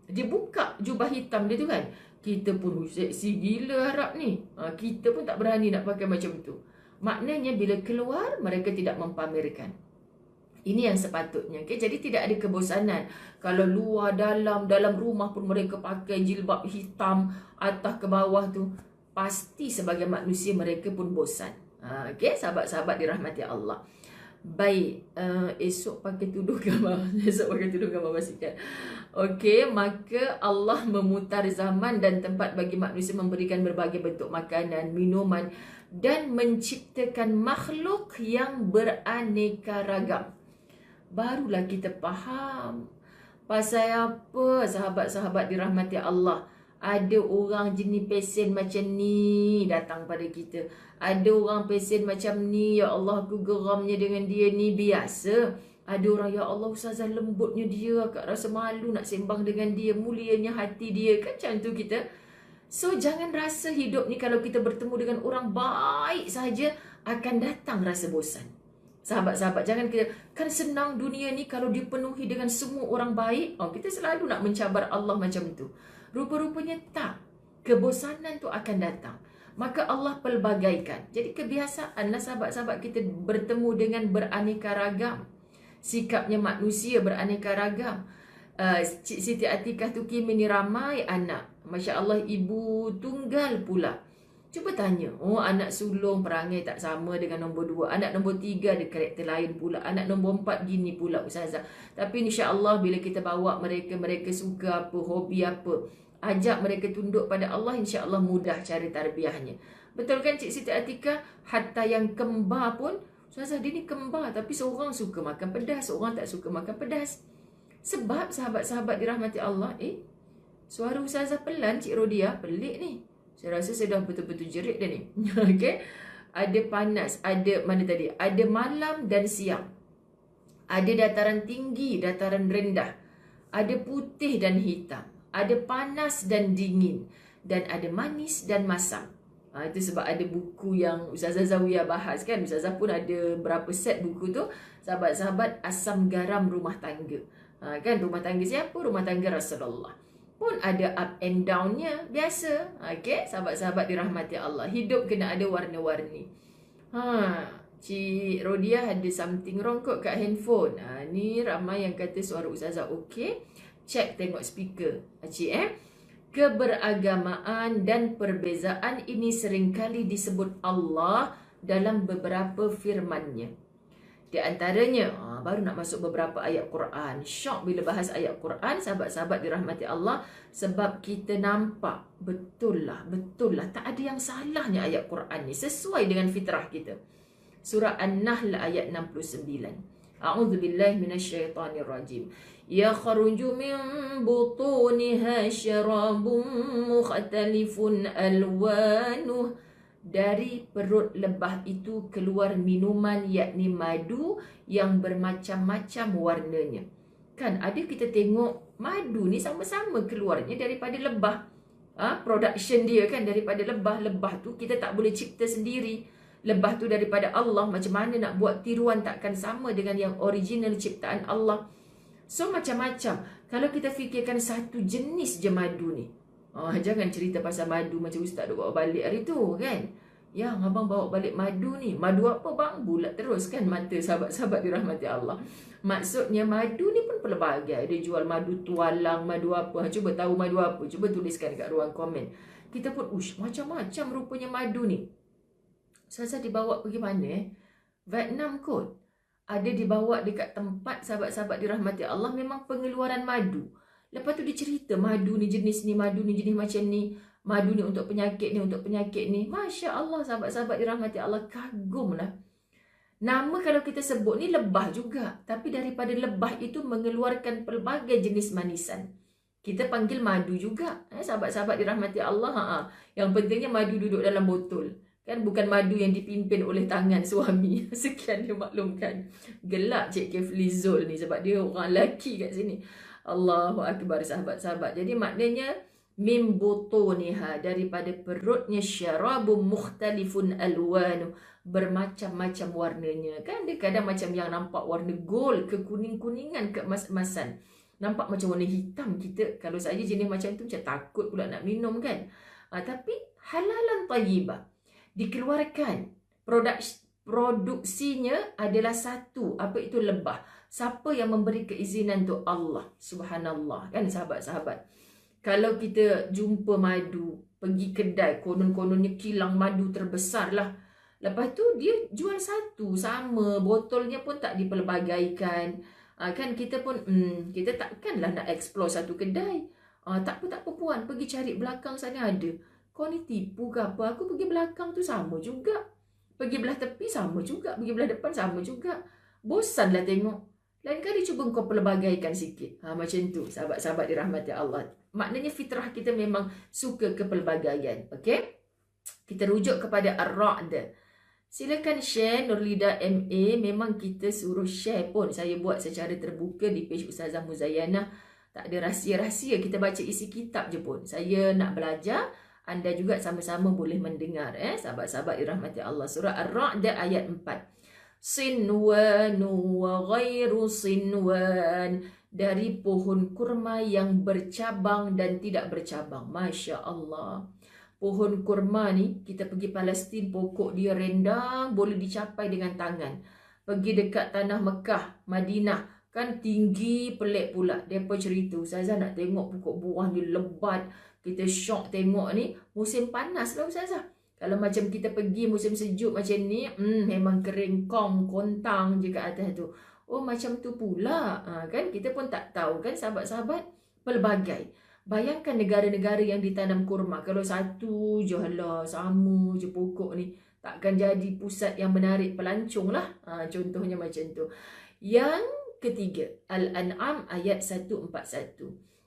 dia buka jubah hitam dia tu kan. Kita pun seksi gila Arab ni, kita pun tak berani nak pakai macam tu. Maknanya bila keluar mereka tidak mempamerkan. Ini yang sepatutnya. Okay? Jadi tidak ada kebosanan. Kalau luar, dalam rumah pun mereka pakai jilbab hitam atas ke bawah tu, pasti sebagai manusia mereka pun bosan. Okay? Sahabat-sahabat dirahmati Allah. Baik, esok pakai tudung gambar. Esok pakai tudung gambar basikal. Okey, maka Allah memutar zaman dan tempat bagi manusia memberikan berbagai bentuk makanan, minuman dan menciptakan makhluk yang beraneka ragam. Barulah kita faham pasal apa sahabat-sahabat dirahmati Allah. Ada orang jenis pesen macam ni datang pada kita. Ada orang pesen macam ni, ya Allah aku geramnya dengan dia ni, biasa. Ada orang, ya Allah Ustazah lembutnya dia, akak rasa malu nak sembang dengan dia, mulianya hati dia. Kan macam tu kita. So jangan rasa hidup ni kalau kita bertemu dengan orang baik saja akan datang rasa bosan. Sahabat-sahabat, jangan kita, kan senang dunia ni kalau dipenuhi dengan semua orang baik. Kita selalu nak mencabar Allah macam tu. Rupa-rupanya tak. Kebosanan tu akan datang. Maka Allah pelbagaikan. Jadi kebiasaanlah sahabat-sahabat kita bertemu dengan beraneka ragam. Sikapnya manusia beraneka ragam. Cik Siti Atikah tu kini ni ramai anak. Masya Allah, ibu tunggal pula. Cuba tanya, anak sulung perangai tak sama dengan nombor 2. Anak nombor 3 ada karakter lain pula. Anak nombor 4 gini pula Ustazah. Tapi insya-Allah bila kita bawa mereka suka apa, hobi apa, ajak mereka tunduk pada Allah, insya-Allah mudah cara tarbiyahnya. Betul kan Cik Siti Atikah? Hatta yang kembar pun, Ustazah dia ni kembar tapi seorang suka makan pedas, seorang tak suka makan pedas. Sebab sahabat-sahabat dirahmati Allah, suara Ustazah pelan Cik Rodia, pelik ni. Saya rasa saya dah betul-betul jerit dah ni. Okay. Ada panas, ada mana tadi? Ada malam dan siang. Ada dataran tinggi, dataran rendah. Ada putih dan hitam. Ada panas dan dingin. Dan ada manis dan masam. Itu sebab ada buku yang Ustazah Zawiyah bahas kan. Ustazah pun ada berapa set buku tu. Sahabat-sahabat, asam garam rumah tangga. Kan rumah tangga siapa? Rumah tangga Rasulullah. Pun ada up and down-nya, biasa. Okay, sahabat-sahabat dirahmati Allah. Hidup kena ada warna-warni. Cik Rodia ada something wrong kot kat handphone. Ni ramai yang kata suara Ustazah okey. Check tengok speaker. Cik Keberagamaan dan perbezaan ini seringkali disebut Allah dalam beberapa firman-Nya. Di antaranya, baru nak masuk beberapa ayat Quran. Syok bila bahas ayat Quran, sahabat-sahabat dirahmati Allah. Sebab kita nampak, betul lah. Tak ada yang salahnya ayat Quran ni. Sesuai dengan fitrah kita. Surah An-Nahl ayat 69. A'udzubillahi minasyaitanirrajim. Yakhruju min butuniha syarabun mukhtalifun alwanuh. Dari perut lebah itu keluar minuman, yakni madu yang bermacam-macam warnanya. Kan ada kita tengok madu ni sama-sama keluarnya daripada lebah. Production dia kan daripada lebah. Lebah tu kita tak boleh cipta sendiri. Lebah tu daripada Allah. Macam mana nak buat tiruan takkan sama dengan yang original ciptaan Allah. So macam-macam. Kalau kita fikirkan satu jenis je madu ni. Jangan cerita pasal madu macam Ustaz dah bawa balik hari tu kan. Yang abang bawa balik madu ni. Madu apa bang? Bulat terus kan mata sahabat-sahabat dirahmati Allah. Maksudnya madu ni pun pelbagai. Dia jual madu tualang, madu apa. Cuba tahu madu apa. Cuba tuliskan kat ruang komen. Kita pun macam-macam rupanya madu ni. Saya dibawa pergi mana Vietnam kot. Ada dibawa dekat tempat sahabat-sahabat dirahmati Allah. Memang pengeluaran madu. Lepas tu dia cerita madu ni jenis ni, madu ni jenis macam ni. Madu ni untuk penyakit ni, untuk penyakit ni. Masya Allah sahabat-sahabat dirahmati Allah, kagum lah. Nama kalau kita sebut ni lebah juga. Tapi daripada lebah itu mengeluarkan pelbagai jenis manisan. Kita panggil madu juga. Sahabat-sahabat dirahmati Allah. Yang pentingnya madu duduk dalam botol. Kan bukan madu yang dipimpin oleh tangan suami. Sekian dia maklumkan. Gelak Cik Kefli Zul ni sebab dia orang lelaki kat sini. Allahu Akbar sahabat-sahabat. Jadi maknanya min butuniha, daripada perutnya syarabun mukhtalifun alwanu, bermacam-macam warnanya. Kan dia kadang macam yang nampak warna gold, ke kuning-kuningan, ke emas-emasan. Nampak macam warna hitam kita. Kalau saya jenis macam tu macam takut pula nak minum kan. Tapi halalan tayyibah. Dikeluarkan. Produksinya adalah satu. Apa itu lebah? Siapa yang memberi keizinan tu? Allah. Subhanallah. Kan sahabat-sahabat. Kalau kita jumpa madu, pergi kedai, konon-kononnya kilang madu terbesar lah. Lepas tu dia jual satu. Sama. Botolnya pun tak dipelbagaikan. Kan kita pun, kita takkanlah nak explore satu kedai. Tak apa puan. Pergi cari belakang sana ada. Kau ni tipu ke apa? Aku pergi belakang tu sama juga. Pergi belah tepi sama juga. Pergi belah depan sama juga. Bosanlah tengok. Lain kali cuba kau pelbagaikan sikit. Macam tu sahabat-sahabat dirahmati Allah. Maknanya fitrah kita memang suka kepelbagaian. Okey? Kita rujuk kepada Ar-Ra'd. Silakan share Nurlida MA. Memang kita suruh share pun. Saya buat secara terbuka di page Ustazah Muzayyanah. Tak ada rahsia-rahsia. Kita baca isi kitab je pun. Saya nak belajar. Anda juga sama-sama boleh mendengar. Sahabat-sahabat dirahmati Allah. Surah Ar-Ra'd ayat 4. Sinwanu wa ghairu sinwan. Dari pohon kurma yang bercabang dan tidak bercabang. Masya Allah. Pohon kurma ni, kita pergi Palestin, pokok dia rendang, boleh dicapai dengan tangan. Pergi dekat tanah Mekah, Madinah, kan tinggi, pelik pula. Mereka cerita, Ustazah nak tengok pokok buah ni lebat. Kita syok tengok ni, musim panas lah Ustazah. Kalau macam kita pergi musim sejuk macam ni, memang kering kong, kontang je kat atas tu. Oh macam tu pula. Kan kita pun tak tahu kan sahabat-sahabat. Pelbagai. Bayangkan negara-negara yang ditanam kurma. Kalau satu je lah, sama je pokok ni. Takkan jadi pusat yang menarik pelancong lah. Contohnya macam tu. Yang ketiga. Al-An'am ayat 141.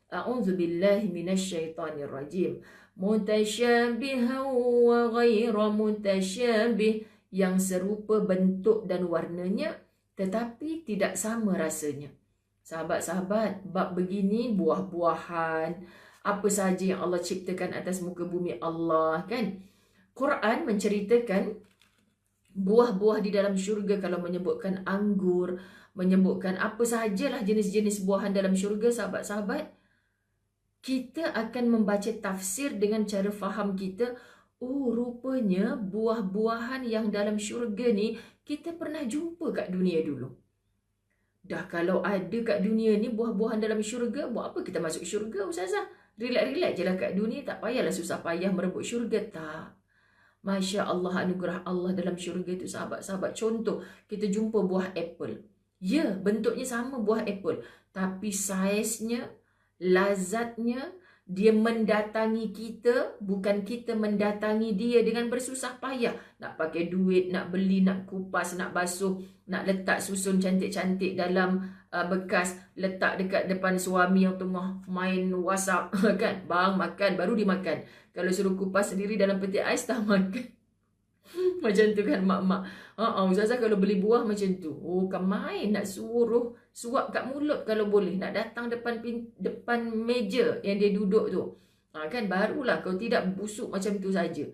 A'udzubillahi minasyaitanirrajim. Mutasyabihan wa ghaira mutasyabih. Yang serupa bentuk dan warnanya, tetapi tidak sama rasanya. Sahabat-sahabat, bab begini buah-buahan, apa sahaja yang Allah ciptakan atas muka bumi Allah kan. Quran menceritakan buah-buah di dalam syurga. Kalau menyebutkan anggur, menyebutkan apa sahajalah jenis-jenis buahan dalam syurga, sahabat-sahabat, kita akan membaca tafsir dengan cara faham kita. Oh, rupanya buah-buahan yang dalam syurga ni kita pernah jumpa kat dunia dulu. Dah kalau ada kat dunia ni buah-buahan dalam syurga, buat apa kita masuk syurga Ustazah? Relax-relax je lah kat dunia, tak payahlah susah payah merebut syurga. Tak. Masya Allah, anugerah Allah dalam syurga tu sahabat-sahabat. Contoh, kita jumpa buah apple. Ya, bentuknya sama buah apple. Tapi saiznya, lazatnya, dia mendatangi kita, bukan kita mendatangi dia dengan bersusah payah. Nak pakai duit, nak beli, nak kupas, nak basuh, nak letak susun cantik-cantik dalam bekas, letak dekat depan suami yang tengah main WhatsApp kan. Bang, makan, baru dimakan. Kalau suruh kupas sendiri dalam peti ais, tak makan. Macam tu kan mak-mak. Ustazah kalau beli buah macam tu. Oh, kan main nak suruh suap kat mulut kalau boleh. Nak datang depan meja yang dia duduk tu. Kan barulah, kalau tidak busuk macam tu saja.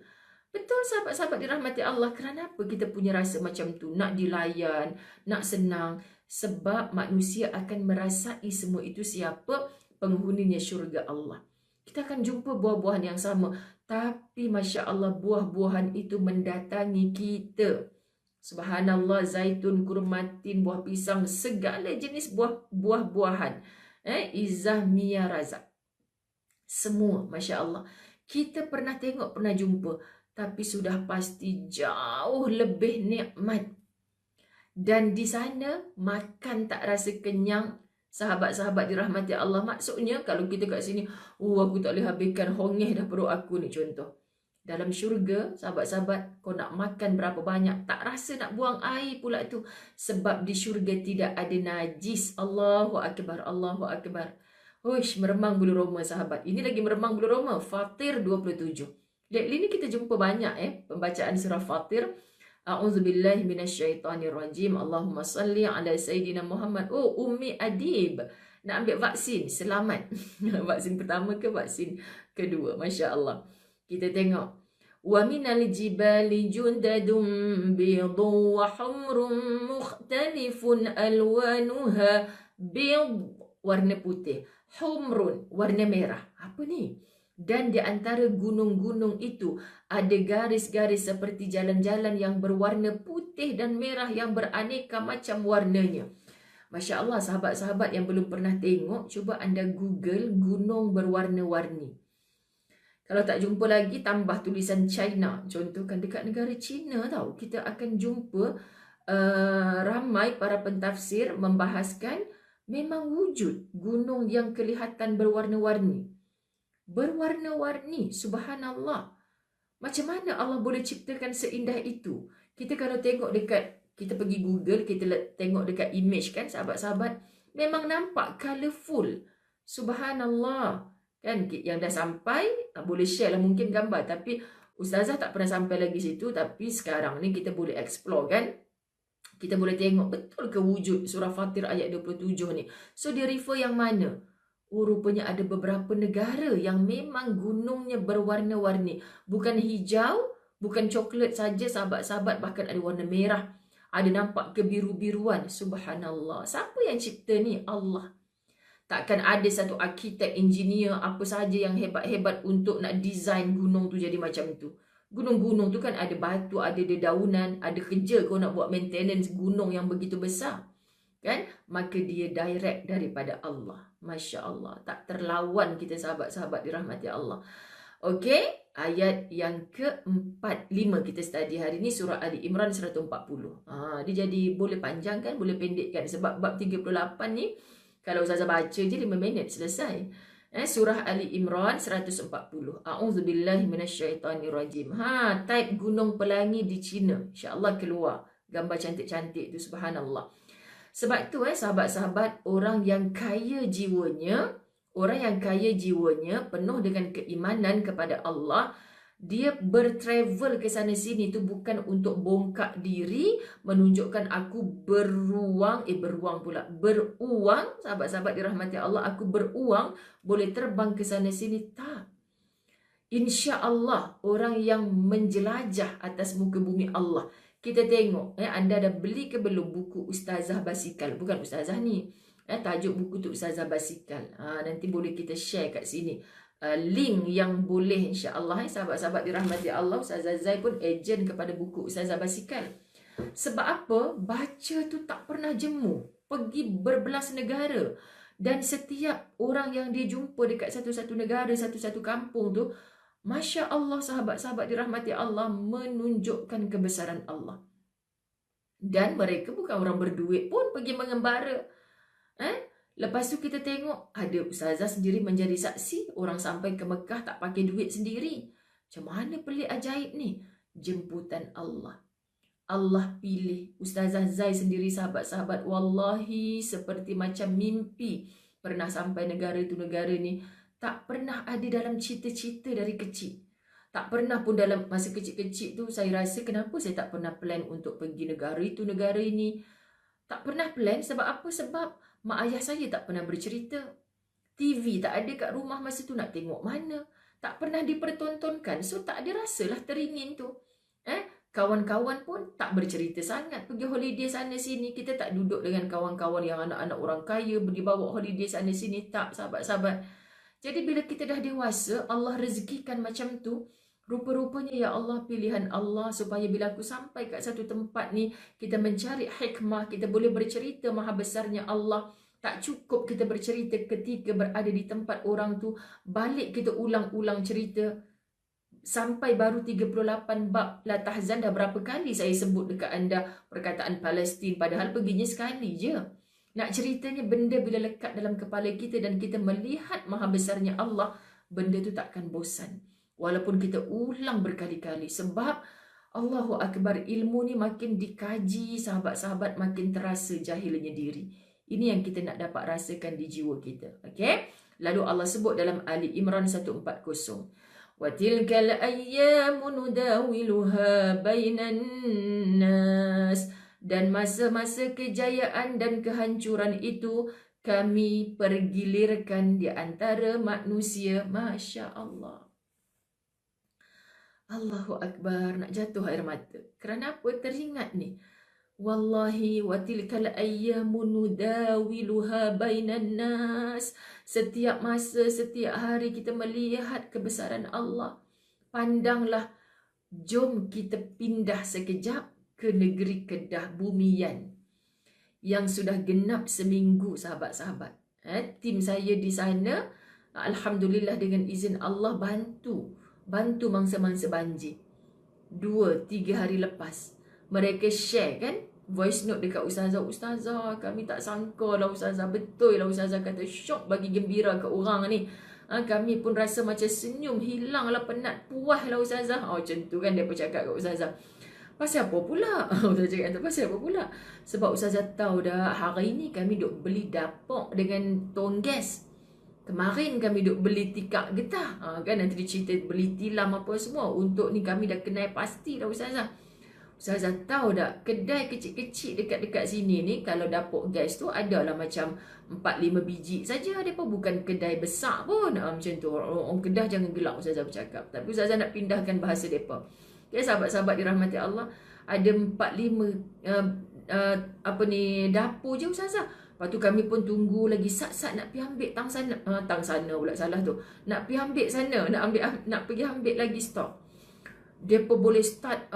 Betul sahabat-sahabat dirahmati Allah. Kerana apa kita punya rasa macam tu? Nak dilayan, nak senang. Sebab manusia akan merasai semua itu siapa? Penghuninya syurga Allah. Kita akan jumpa buah-buahan yang sama. Tapi Masya Allah, buah-buahan itu mendatangi kita. Subhanallah, zaitun, kurmatin, buah pisang, segala jenis buah-buahan. Izzah, Mia, Razak. Semua, Masya Allah. Kita pernah tengok, pernah jumpa. Tapi sudah pasti jauh lebih nikmat. Dan di sana, makan tak rasa kenyang. Sahabat-sahabat dirahmati Allah. Maksudnya, kalau kita kat sini, aku tak boleh habiskan, hongeh dah perut aku ni, contoh. Dalam syurga, sahabat-sahabat, kau nak makan berapa banyak, tak rasa nak buang air pula tu. Sebab di syurga tidak ada najis. Allahu Akbar, Allahu Akbar. Huish, meremang bulu roma sahabat. Ini lagi meremang bulu roma. Fatir 27. Lately ni kita jumpa banyak pembacaan surah Fatir. A'udzubillahi minasyaitanirrajim. Allahumma salli ala Sayyidina Muhammad. Oh, Ummi Adib. Nak ambil vaksin. Selamat. Vaksin pertama ke vaksin kedua? Masya Allah. Kita tengok. Wa minal jibali jundadun bidun wa humrun mukhtalifun alwanuha. Bid, warna putih. Humrun, warna merah. Apa ni? Dan di antara gunung-gunung itu ada garis-garis seperti jalan-jalan yang berwarna putih dan merah yang beraneka macam warnanya. Masya Allah, sahabat-sahabat yang belum pernah tengok, cuba anda Google gunung berwarna-warni. Kalau tak jumpa lagi, tambah tulisan China. Contohkan dekat negara China tau, kita akan jumpa ramai para pentafsir membahaskan memang wujud gunung yang kelihatan berwarna-warni. Berwarna-warni, subhanallah. Macam mana Allah boleh ciptakan seindah itu? Kita kalau tengok dekat, kita pergi Google, kita tengok dekat image kan sahabat-sahabat, memang nampak colourful. Subhanallah. Kan yang dah sampai, boleh share lah mungkin gambar. Tapi Ustazah tak pernah sampai lagi situ. Tapi sekarang ni kita boleh explore kan. Kita boleh tengok betul ke wujud surah Fatir ayat 27 ni. So dia refer yang mana? Oh, rupanya ada beberapa negara yang memang gunungnya berwarna-warni. Bukan hijau, bukan coklat saja sahabat-sahabat, bahkan ada warna merah. Ada nampak kebiru-biruan. Subhanallah. Siapa yang cipta ni? Allah. Takkan ada satu arkitek, engineer, apa saja yang hebat-hebat untuk nak design gunung tu jadi macam tu. Gunung-gunung tu kan ada batu, ada dedaunan, ada kerja kau nak buat maintenance gunung yang begitu besar. Kan? Maka dia direct daripada Allah. Masya Allah. Tak terlawan kita sahabat-sahabat dirahmati Allah. Okey, ayat yang ke-45 kita study hari ni surah Ali Imran 140. Dia jadi boleh panjang kan, boleh pendekkan sebab bab 38 ni kalau Ustazah baca je 5 minit selesai. Surah Ali Imran 140. A'udzubillahi minasyaitanirrajim. Type gunung pelangi di China. InsyaAllah keluar gambar cantik-cantik tu, subhanallah. Sebab tu sahabat-sahabat, orang yang kaya jiwanya, penuh dengan keimanan kepada Allah, dia bertravel ke sana sini tu bukan untuk bongkak diri, menunjukkan aku beruang, sahabat-sahabat dirahmati Allah, aku beruang, boleh terbang ke sana sini. Tak. Insya Allah, orang yang menjelajah atas muka bumi Allah. Kita tengok, anda dah beli ke belum buku Ustazah Basikal? Bukan Ustazah ni. Tajuk buku tu Ustazah Basikal. Nanti boleh kita share kat sini. Link yang boleh insya-Allah sahabat-sahabat dirahmati Allah. Ustazah Zai pun ejen kepada buku Ustazah Basikal. Sebab apa? Baca tu tak pernah jemu. Pergi berbelas negara. Dan setiap orang yang dia jumpa dekat satu-satu negara, satu-satu kampung tu, Masya Allah, sahabat-sahabat dirahmati Allah, menunjukkan kebesaran Allah. Dan mereka bukan orang berduit pun pergi mengembara. Lepas tu kita tengok ada ustazah sendiri menjadi saksi, orang sampai ke Mekah tak pakai duit sendiri. Macam mana pelik ajaib ni? Jemputan Allah. Allah pilih. Ustazah Zai sendiri, sahabat-sahabat, wallahi seperti macam mimpi. Pernah sampai negara itu negara ni. Tak pernah ada dalam cita-cita dari kecil. Tak pernah pun dalam masa kecil-kecil tu saya rasa kenapa saya tak pernah plan untuk pergi negara itu negara ini. Tak pernah plan sebab apa? Sebab mak ayah saya tak pernah bercerita. TV tak ada kat rumah masa tu, nak tengok mana. Tak pernah dipertontonkan. So tak ada rasalah teringin tu. Kawan-kawan pun tak bercerita sangat. Pergi holiday sana sini. Kita tak duduk dengan kawan-kawan yang anak-anak orang kaya. Dibawa holiday sana sini. Tak, sahabat-sahabat. Jadi bila kita dah dewasa, Allah rezekikan macam tu. Rupa-rupanya ya Allah, pilihan Allah supaya bila aku sampai kat satu tempat ni, kita mencari hikmah. Kita boleh bercerita maha besarnya Allah. Tak cukup kita bercerita ketika berada di tempat orang tu. Balik kita ulang-ulang cerita. Sampai baru 38 bab la tahzan, dah berapa kali saya sebut dekat anda perkataan Palestin, padahal perginya sekali je. Nak ceritanya benda bila lekat dalam kepala kita dan kita melihat maha besarnya Allah, benda tu takkan bosan. Walaupun kita ulang berkali-kali, sebab Allahu Akbar, ilmu ni makin dikaji, sahabat-sahabat, makin terasa jahilnya diri. Ini yang kita nak dapat rasakan di jiwa kita. Okay? Lalu Allah sebut dalam Ali Imran 140. وَتِلْكَ الْأَيَّامُ نُدَاوِلُهَا بَيْنَ النَّاسِ. Dan masa-masa kejayaan dan kehancuran itu kami pergilirkan di antara manusia. Masya Allah. Allahu Akbar, nak jatuh air mata. Kerana apa? Teringat ni. Wallahi wa tilkal ayyamu nudawiluha bainan nas. Setiap masa, setiap hari kita melihat kebesaran Allah. Pandanglah, jom kita pindah sekejap ke negeri Kedah Bumian yang sudah genap seminggu, sahabat-sahabat. Tim saya di sana, alhamdulillah dengan izin Allah, bantu mangsa-mangsa banjir. 2-3 hari lepas mereka share kan voice note dekat ustazah, kami tak sangka lah ustazah, betul lah ustazah kata, syok bagi gembira ke orang ni. Kami pun rasa macam senyum, hilang lah penat, puas lah ustazah. Macam tu kan dia bercakap kat ustazah. Pasal apa pula? Ustazah cakap tu, pasal apa pula? Sebab ustazah tahu dah, hari ni kami duk beli dapur dengan tong gas. Kemarin kami duk beli tikar getah. Kan nanti dia cerita beli tilam apa semua. Untuk ni kami dah kenal pasti dah ustazah. Ustazah tahu tak, kedai kecil-kecil dekat-dekat sini ni, kalau dapur gas tu adalah macam 4-5 biji saja. Mereka bukan kedai besar pun. Macam tu. Orang Kedah jangan gelak ustazah bercakap. Tapi ustazah nak pindahkan bahasa mereka. Okay, sahabat-sahabat dirahmati Allah, ada 4-5 dapur je ustazah. Lepas tu kami pun tunggu lagi sat-sat nak pergi ambil tang sana pula salah tu. Nak pergi ambil sana, nak pergi ambil lagi stok. Mereka boleh start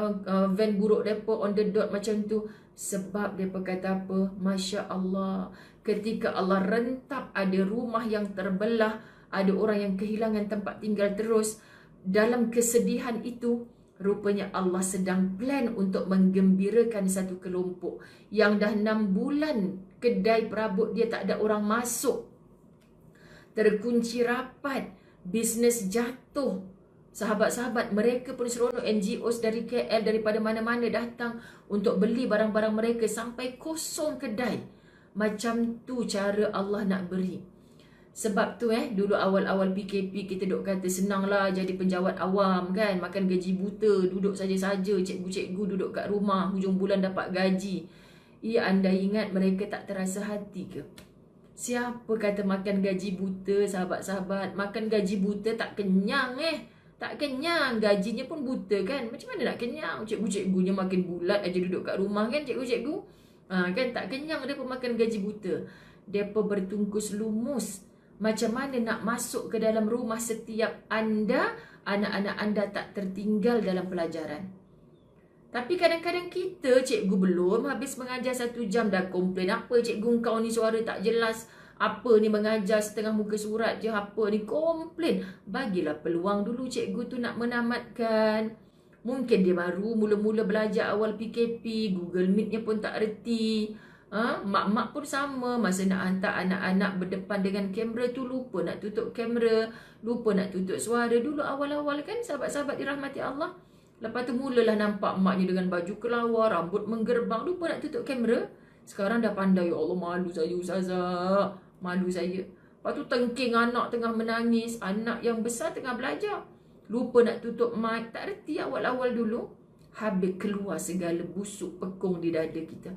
van buruk mereka on the dot macam tu. Sebab mereka kata apa? Masya Allah. Ketika Allah rentap ada rumah yang terbelah, ada orang yang kehilangan tempat tinggal terus. Dalam kesedihan itu, rupanya Allah sedang plan untuk menggembirakan satu kelompok yang dah 6 bulan kedai perabot dia tak ada orang masuk. Terkunci rapat, bisnes jatuh. Sahabat-sahabat, mereka pun seronok, NGOs dari KL, daripada mana-mana datang untuk beli barang-barang mereka sampai kosong kedai. Macam tu cara Allah nak beri. Sebab tu dulu awal-awal PKP kita duk kata senanglah jadi penjawat awam kan, makan gaji buta, duduk saja-saja, cikgu-cikgu duduk kat rumah, hujung bulan dapat gaji. Anda ingat mereka tak terasa hati ke? Siapa kata makan gaji buta, sahabat-sahabat? Makan gaji buta tak kenyang tak kenyang, gajinya pun buta kan. Macam mana nak kenyang? Cikgu-cikgunya makin bulat aja duduk kat rumah kan cikgu-cikgu. Kan tak kenyang dia pun makan gaji buta. Dia pun bertungkus lumus. Macam mana nak masuk ke dalam rumah setiap anda, anak-anak anda tak tertinggal dalam pelajaran. Tapi kadang-kadang kita, cikgu belum habis mengajar 1 jam dah komplain, apa cikgu kau ni suara tak jelas, Apa ni mengajar setengah muka surat je, apa ni komplain. Bagilah peluang dulu cikgu tu nak menamatkan. Mungkin dia baru mula-mula belajar awal PKP, Google Meet-nya pun tak reti. Mak-mak pun sama, masa nak hantar anak-anak berdepan dengan kamera tu lupa nak tutup kamera, lupa nak tutup suara. Dulu awal-awal kan sahabat-sahabat dirahmati Allah. Lepas tu mulalah nampak maknya dengan baju kelawar, rambut menggerbang, lupa nak tutup kamera. Sekarang dah pandai. Ya Allah, malu saya ustazah, malu saya. Lepas tu tengking anak tengah menangis, anak yang besar tengah belajar, lupa nak tutup mic. Tak reti awal-awal dulu. Habis keluar segala busuk pekung di dada kita.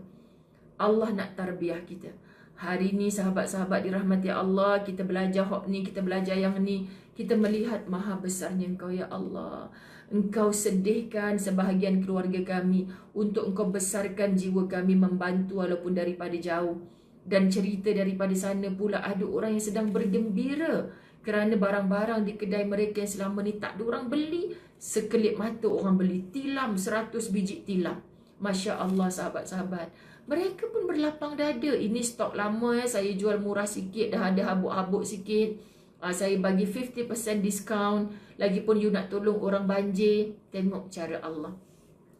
Allah nak tarbiyah kita. Hari ni sahabat-sahabat dirahmati Allah, kita belajar hak ni, kita belajar yang ni. Kita melihat maha besarnya Engkau ya Allah. Engkau sedihkan sebahagian keluarga kami untuk Engkau besarkan jiwa kami membantu walaupun daripada jauh. Dan cerita daripada sana pula ada orang yang sedang bergembira kerana barang-barang di kedai mereka yang selama ni tak ada orang beli. Sekelip mata orang beli. Tilam 100 biji tilam. Masya Allah sahabat-sahabat. Mereka pun berlapang dada. Ini stok lama ya, saya jual murah sikit, dah ada habuk-habuk sikit. Saya bagi 50% diskaun. Lagipun you nak tolong orang banjir. Tengok cara Allah.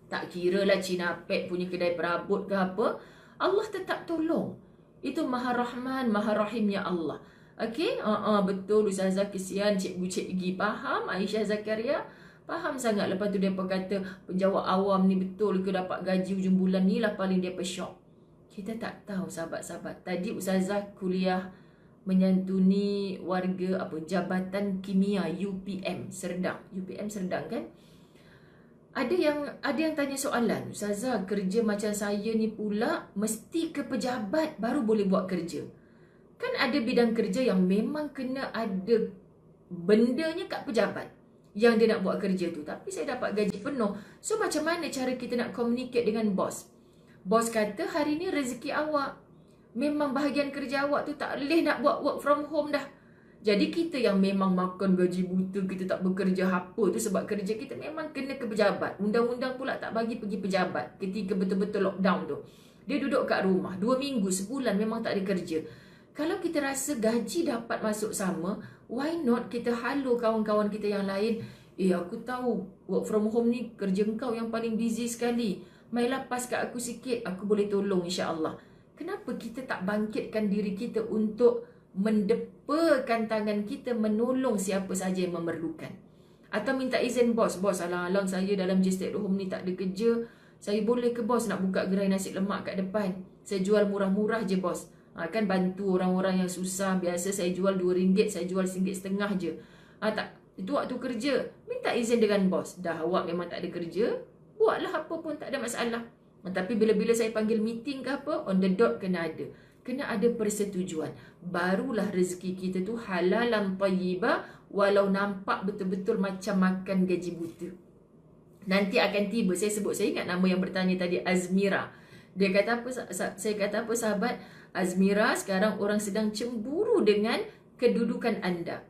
Tak kira lah Cina Pek punya kedai perabot ke apa, Allah tetap tolong. Itu Maha Rahman, Maha Rahimnya Allah. Okey? Betul Ustazah, kesian cikgu-cikgu. Faham Aisyah Zakaria? Faham sangat. Lepas tu dia kata penjawab awam ni betul ke dapat gaji ujung bulan ni lah paling dia syok. Kita tak tahu sahabat-sahabat. Tadi Ustazah kuliah menyantuni warga Jabatan Kimia UPM Serdang. UPM Serdang kan? Ada yang tanya soalan, Ustazah, kerja macam saya ni pula mesti ke pejabat baru boleh buat kerja. Kan ada bidang kerja yang memang kena ada bendanya kat pejabat yang dia nak buat kerja tu. Tapi saya dapat gaji penuh. So macam mana cara kita nak communicate dengan bos? Bos kata hari ni rezeki awak. Memang bahagian kerja awak tu tak boleh nak buat work from home dah. Jadi kita yang memang makan gaji buta, kita tak bekerja apa tu sebab kerja kita memang kena ke pejabat. Undang-undang pula tak bagi pergi pejabat ketika betul-betul lockdown tu. Dia duduk kat rumah 2 minggu, sebulan memang tak ada kerja. Kalau kita rasa gaji dapat masuk sama, why not kita halu kawan-kawan kita yang lain. Aku tahu work from home ni kerja engkau yang paling busy sekali. Mailah pas kat aku sikit, aku boleh tolong insya-Allah. Kenapa kita tak bangkitkan diri kita untuk mendepakan tangan kita menolong siapa saja yang memerlukan? Atau minta izin bos. Bos, alang-alang saya dalam je stay at home ni tak ada kerja. Saya boleh ke bos nak buka gerai nasi lemak kat depan? Saya jual murah-murah je bos. Kan bantu orang-orang yang susah. Biasa saya jual RM2, saya jual RM1.50 je. Tak, itu waktu kerja. Minta izin dengan bos. Dah awak memang tak ada kerja, buatlah apa pun, tak ada masalah. Tapi bila-bila saya panggil meeting ke apa, on the dot kena ada. Kena ada persetujuan. Barulah rezeki kita tu halalan tayyibah, walau nampak betul-betul macam makan gaji buta. Nanti akan tiba. Saya ingat nama yang bertanya tadi, Azmira. Dia kata apa? Saya kata apa sahabat? Azmira, sekarang orang sedang cemburu dengan kedudukan anda.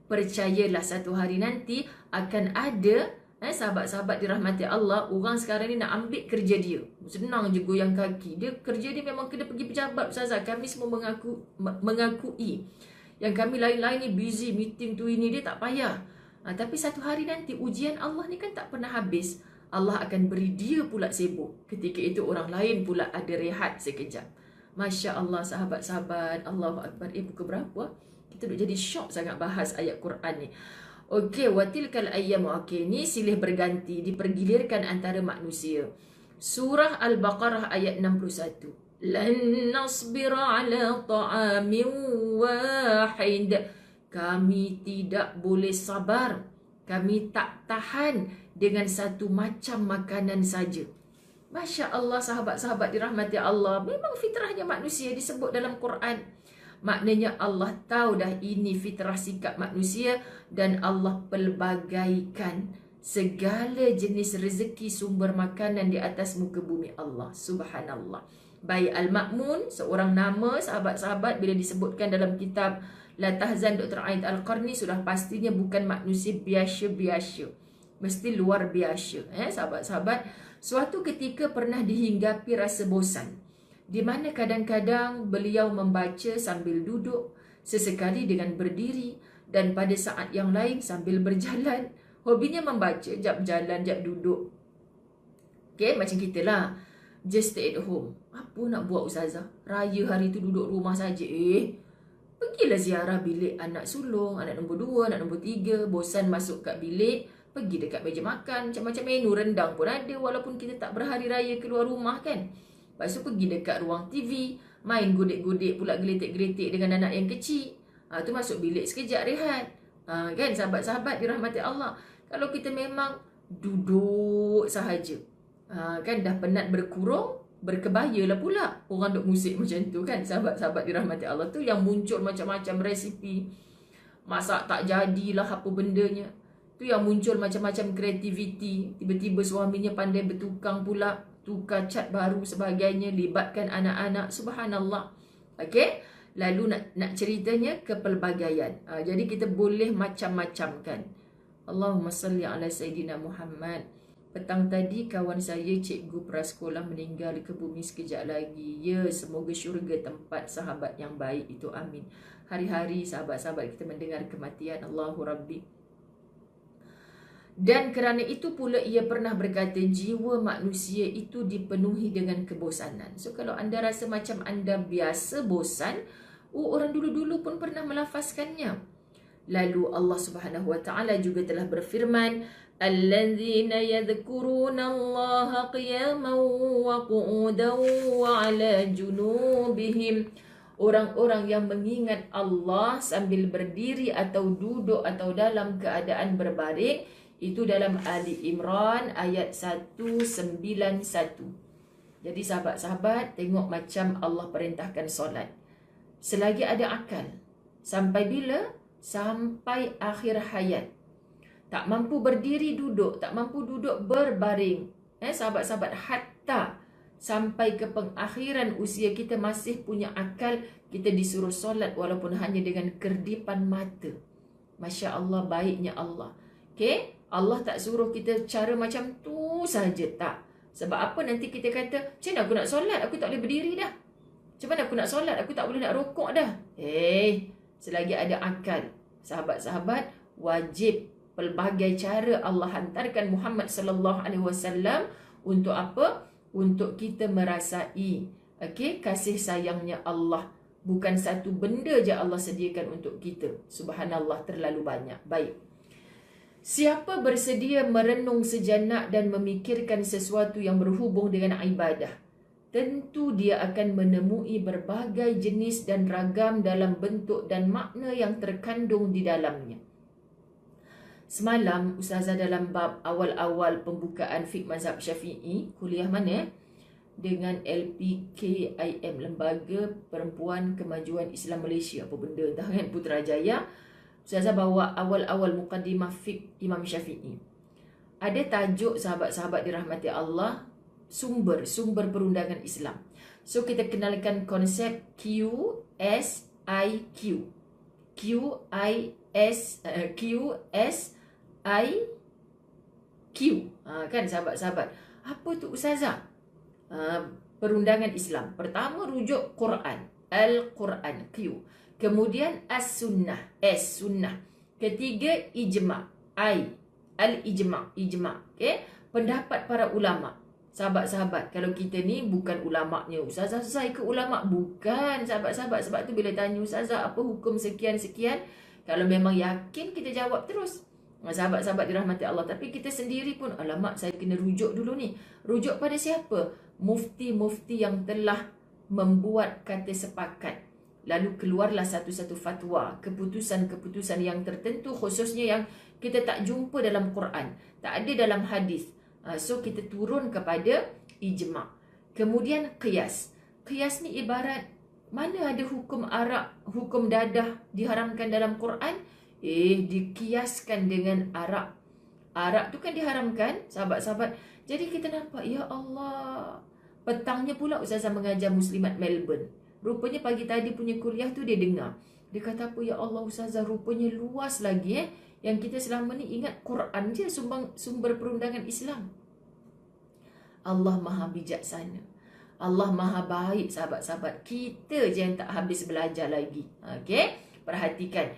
Percayalah satu hari nanti akan ada sahabat-sahabat dirahmati Allah, orang sekarang ni nak ambil kerja dia. Senang je goyang kaki. Kerja dia memang kena pergi pejabat. Ustazah, kami semua mengakui. Yang kami lain-lain ni busy meeting tu ini, dia tak payah. Tapi satu hari nanti ujian Allah ni kan tak pernah habis. Allah akan beri dia pula sibuk. Ketika itu orang lain pula ada rehat sekejap. Masya Allah sahabat-sahabat. Allahu Akbar. Pukul berapa? Kita dah jadi syok sangat bahas ayat Quran ni. Okey, watilkal ayyam. Okey, ni silih berganti, dipergilirkan antara manusia. Surah Al-Baqarah ayat 61. Lan nasbira ala ta'amin wahid. Kami tidak boleh sabar. Kami tak tahan dengan satu macam makanan saja. Masya Allah sahabat-sahabat dirahmati Allah. Memang fitrahnya manusia disebut dalam Quran. Maknanya Allah tahu dah ini fitrah sikap manusia dan Allah pelbagaikan segala jenis rezeki sumber makanan di atas muka bumi Allah. Subhanallah. Baik Al-Ma'mun, seorang nama sahabat-sahabat bila disebutkan dalam kitab La Tahzan Dr. Aid Al-Qarni, sudah pastinya bukan manusia biasa-biasa. Mesti luar biasa. Sahabat-sahabat, suatu ketika pernah dihinggapi rasa bosan. di mana kadang-kadang beliau membaca sambil duduk, sesekali dengan berdiri, dan pada saat yang lain sambil berjalan. Hobinya membaca, jap jalan, jap duduk. Okay, macam kita lah. Just stay at home. Apa nak buat Ustazah? Raya hari tu duduk rumah saja. Pergilah ziarah bilik anak sulung, anak nombor 2, anak nombor 3. Bosan masuk kat bilik, pergi dekat meja makan. Macam-macam menu rendang pun ada, walaupun kita tak berhari raya keluar rumah kan. Lepas tu pergi dekat ruang TV, main godek-godek pula, geletek-geletek dengan anak yang kecil. Tu masuk bilik sekejap rehat. Kan sahabat-sahabat dirahmati Allah. Kalau kita memang duduk sahaja, kan dah penat berkurung, berkebaya lah pula orang duk musik macam tu kan. Sahabat-sahabat dirahmati Allah tu yang muncul macam-macam resipi, masak tak jadilah apa bendanya. Tu yang muncul macam-macam kreativiti. Tiba-tiba suaminya pandai bertukang pula, tukar cat baru sebagainya, libatkan anak-anak. Subhanallah. Okey, lalu nak ceritanya kepelbagaian. Jadi kita boleh macam-macam kan. Allahumma salli ala Sayyidina Muhammad. Petang tadi kawan saya cikgu prasekolah meninggal ke bumi sekejap lagi. Ya, semoga syurga tempat sahabat yang baik itu. Amin. Hari-hari sahabat-sahabat kita mendengar kematian. Allahu Rabbi. Dan kerana itu pula ia pernah berkata, jiwa manusia itu dipenuhi dengan kebosanan. So kalau anda rasa macam anda biasa bosan, orang dulu-dulu pun pernah melafazkannya. Lalu Allah Subhanahu wa taala juga telah berfirman, alladzina yadhkuruna Allah qiyaman wa qu'udan wa 'ala junubihim. Orang-orang yang mengingat Allah sambil berdiri atau duduk atau dalam keadaan berbaring. Itu dalam Ali Imran ayat 191. Jadi sahabat-sahabat, tengok macam Allah perintahkan solat. Selagi ada akal. Sampai bila? Sampai akhir hayat. Tak mampu berdiri duduk, tak mampu duduk berbaring. Sahabat-sahabat, hatta sampai ke pengakhiran usia kita masih punya akal, kita disuruh solat walaupun hanya dengan kerdipan mata. Masya Allah, baiknya Allah. Okay? Allah tak suruh kita cara macam tu saja, tak. Sebab apa nanti kita kata, macam mana aku nak solat? Aku tak boleh berdiri dah. Macam mana aku nak solat? Aku tak boleh nak rokok dah. Selagi ada akal, sahabat-sahabat, wajib pelbagai cara Allah hantarkan Muhammad sallallahu alaihi wasallam untuk apa? Untuk kita merasai kasih sayangnya Allah. Bukan satu benda je Allah sediakan untuk kita. Subhanallah, terlalu banyak. Baik. Siapa bersedia merenung sejenak dan memikirkan sesuatu yang berhubung dengan ibadah, tentu dia akan menemui berbagai jenis dan ragam dalam bentuk dan makna yang terkandung di dalamnya. Semalam Ustazah dalam bab awal-awal pembukaan fiqh mazhab Syafi'i, kuliah mana? Dengan LPKIM, Lembaga Perempuan Kemajuan Islam Malaysia, apa benda entah kan, Putrajaya. Ustazah bawa awal-awal muqaddimah fiqh Imam Syafi'i. Ada tajuk, sahabat-sahabat dirahmati Allah, sumber perundangan Islam. So kita kenalkan konsep QSIQ. QSIQ. Kan sahabat-sahabat. Apa tu Ustazah? Perundangan Islam. Pertama rujuk Quran. Al-Quran. Q. Kemudian as-sunnah, sunnah. Ketiga ijma', al-ijma', okay? Pendapat para ulama. Sahabat-sahabat, kalau kita ni bukan ulama'nya, Ustazah susah ikut ulama'. Bukan sahabat-sahabat. Sebab tu bila tanya Ustazah apa hukum sekian-sekian, kalau memang yakin kita jawab terus. Sahabat-sahabat dirahmati Allah. Tapi kita sendiri pun, alamak saya kena rujuk dulu ni. Rujuk pada siapa? Mufti-mufti yang telah membuat kata sepakat. Lalu keluarlah satu-satu fatwa, keputusan-keputusan yang tertentu, khususnya yang kita tak jumpa dalam Quran, tak ada dalam hadis. So kita turun kepada ijma'. Kemudian qiyas. Qiyas ni ibarat, mana ada hukum arak, hukum dadah diharamkan dalam Quran? Dikiaskan dengan arak. Arak tu kan diharamkan, sahabat-sahabat. Jadi kita nampak, ya Allah. Petangnya pula Ustazah mengajar Muslimat Melbourne. Rupanya pagi tadi punya kuliah tu dia dengar. Dia kata apa, ya Allah Ustazah, rupanya luas lagi Yang kita selama ni ingat Quran je sumber perundangan Islam. Allah maha bijaksana. Allah maha baik, sahabat-sahabat. Kita je yang tak habis belajar lagi. Okey? Perhatikan.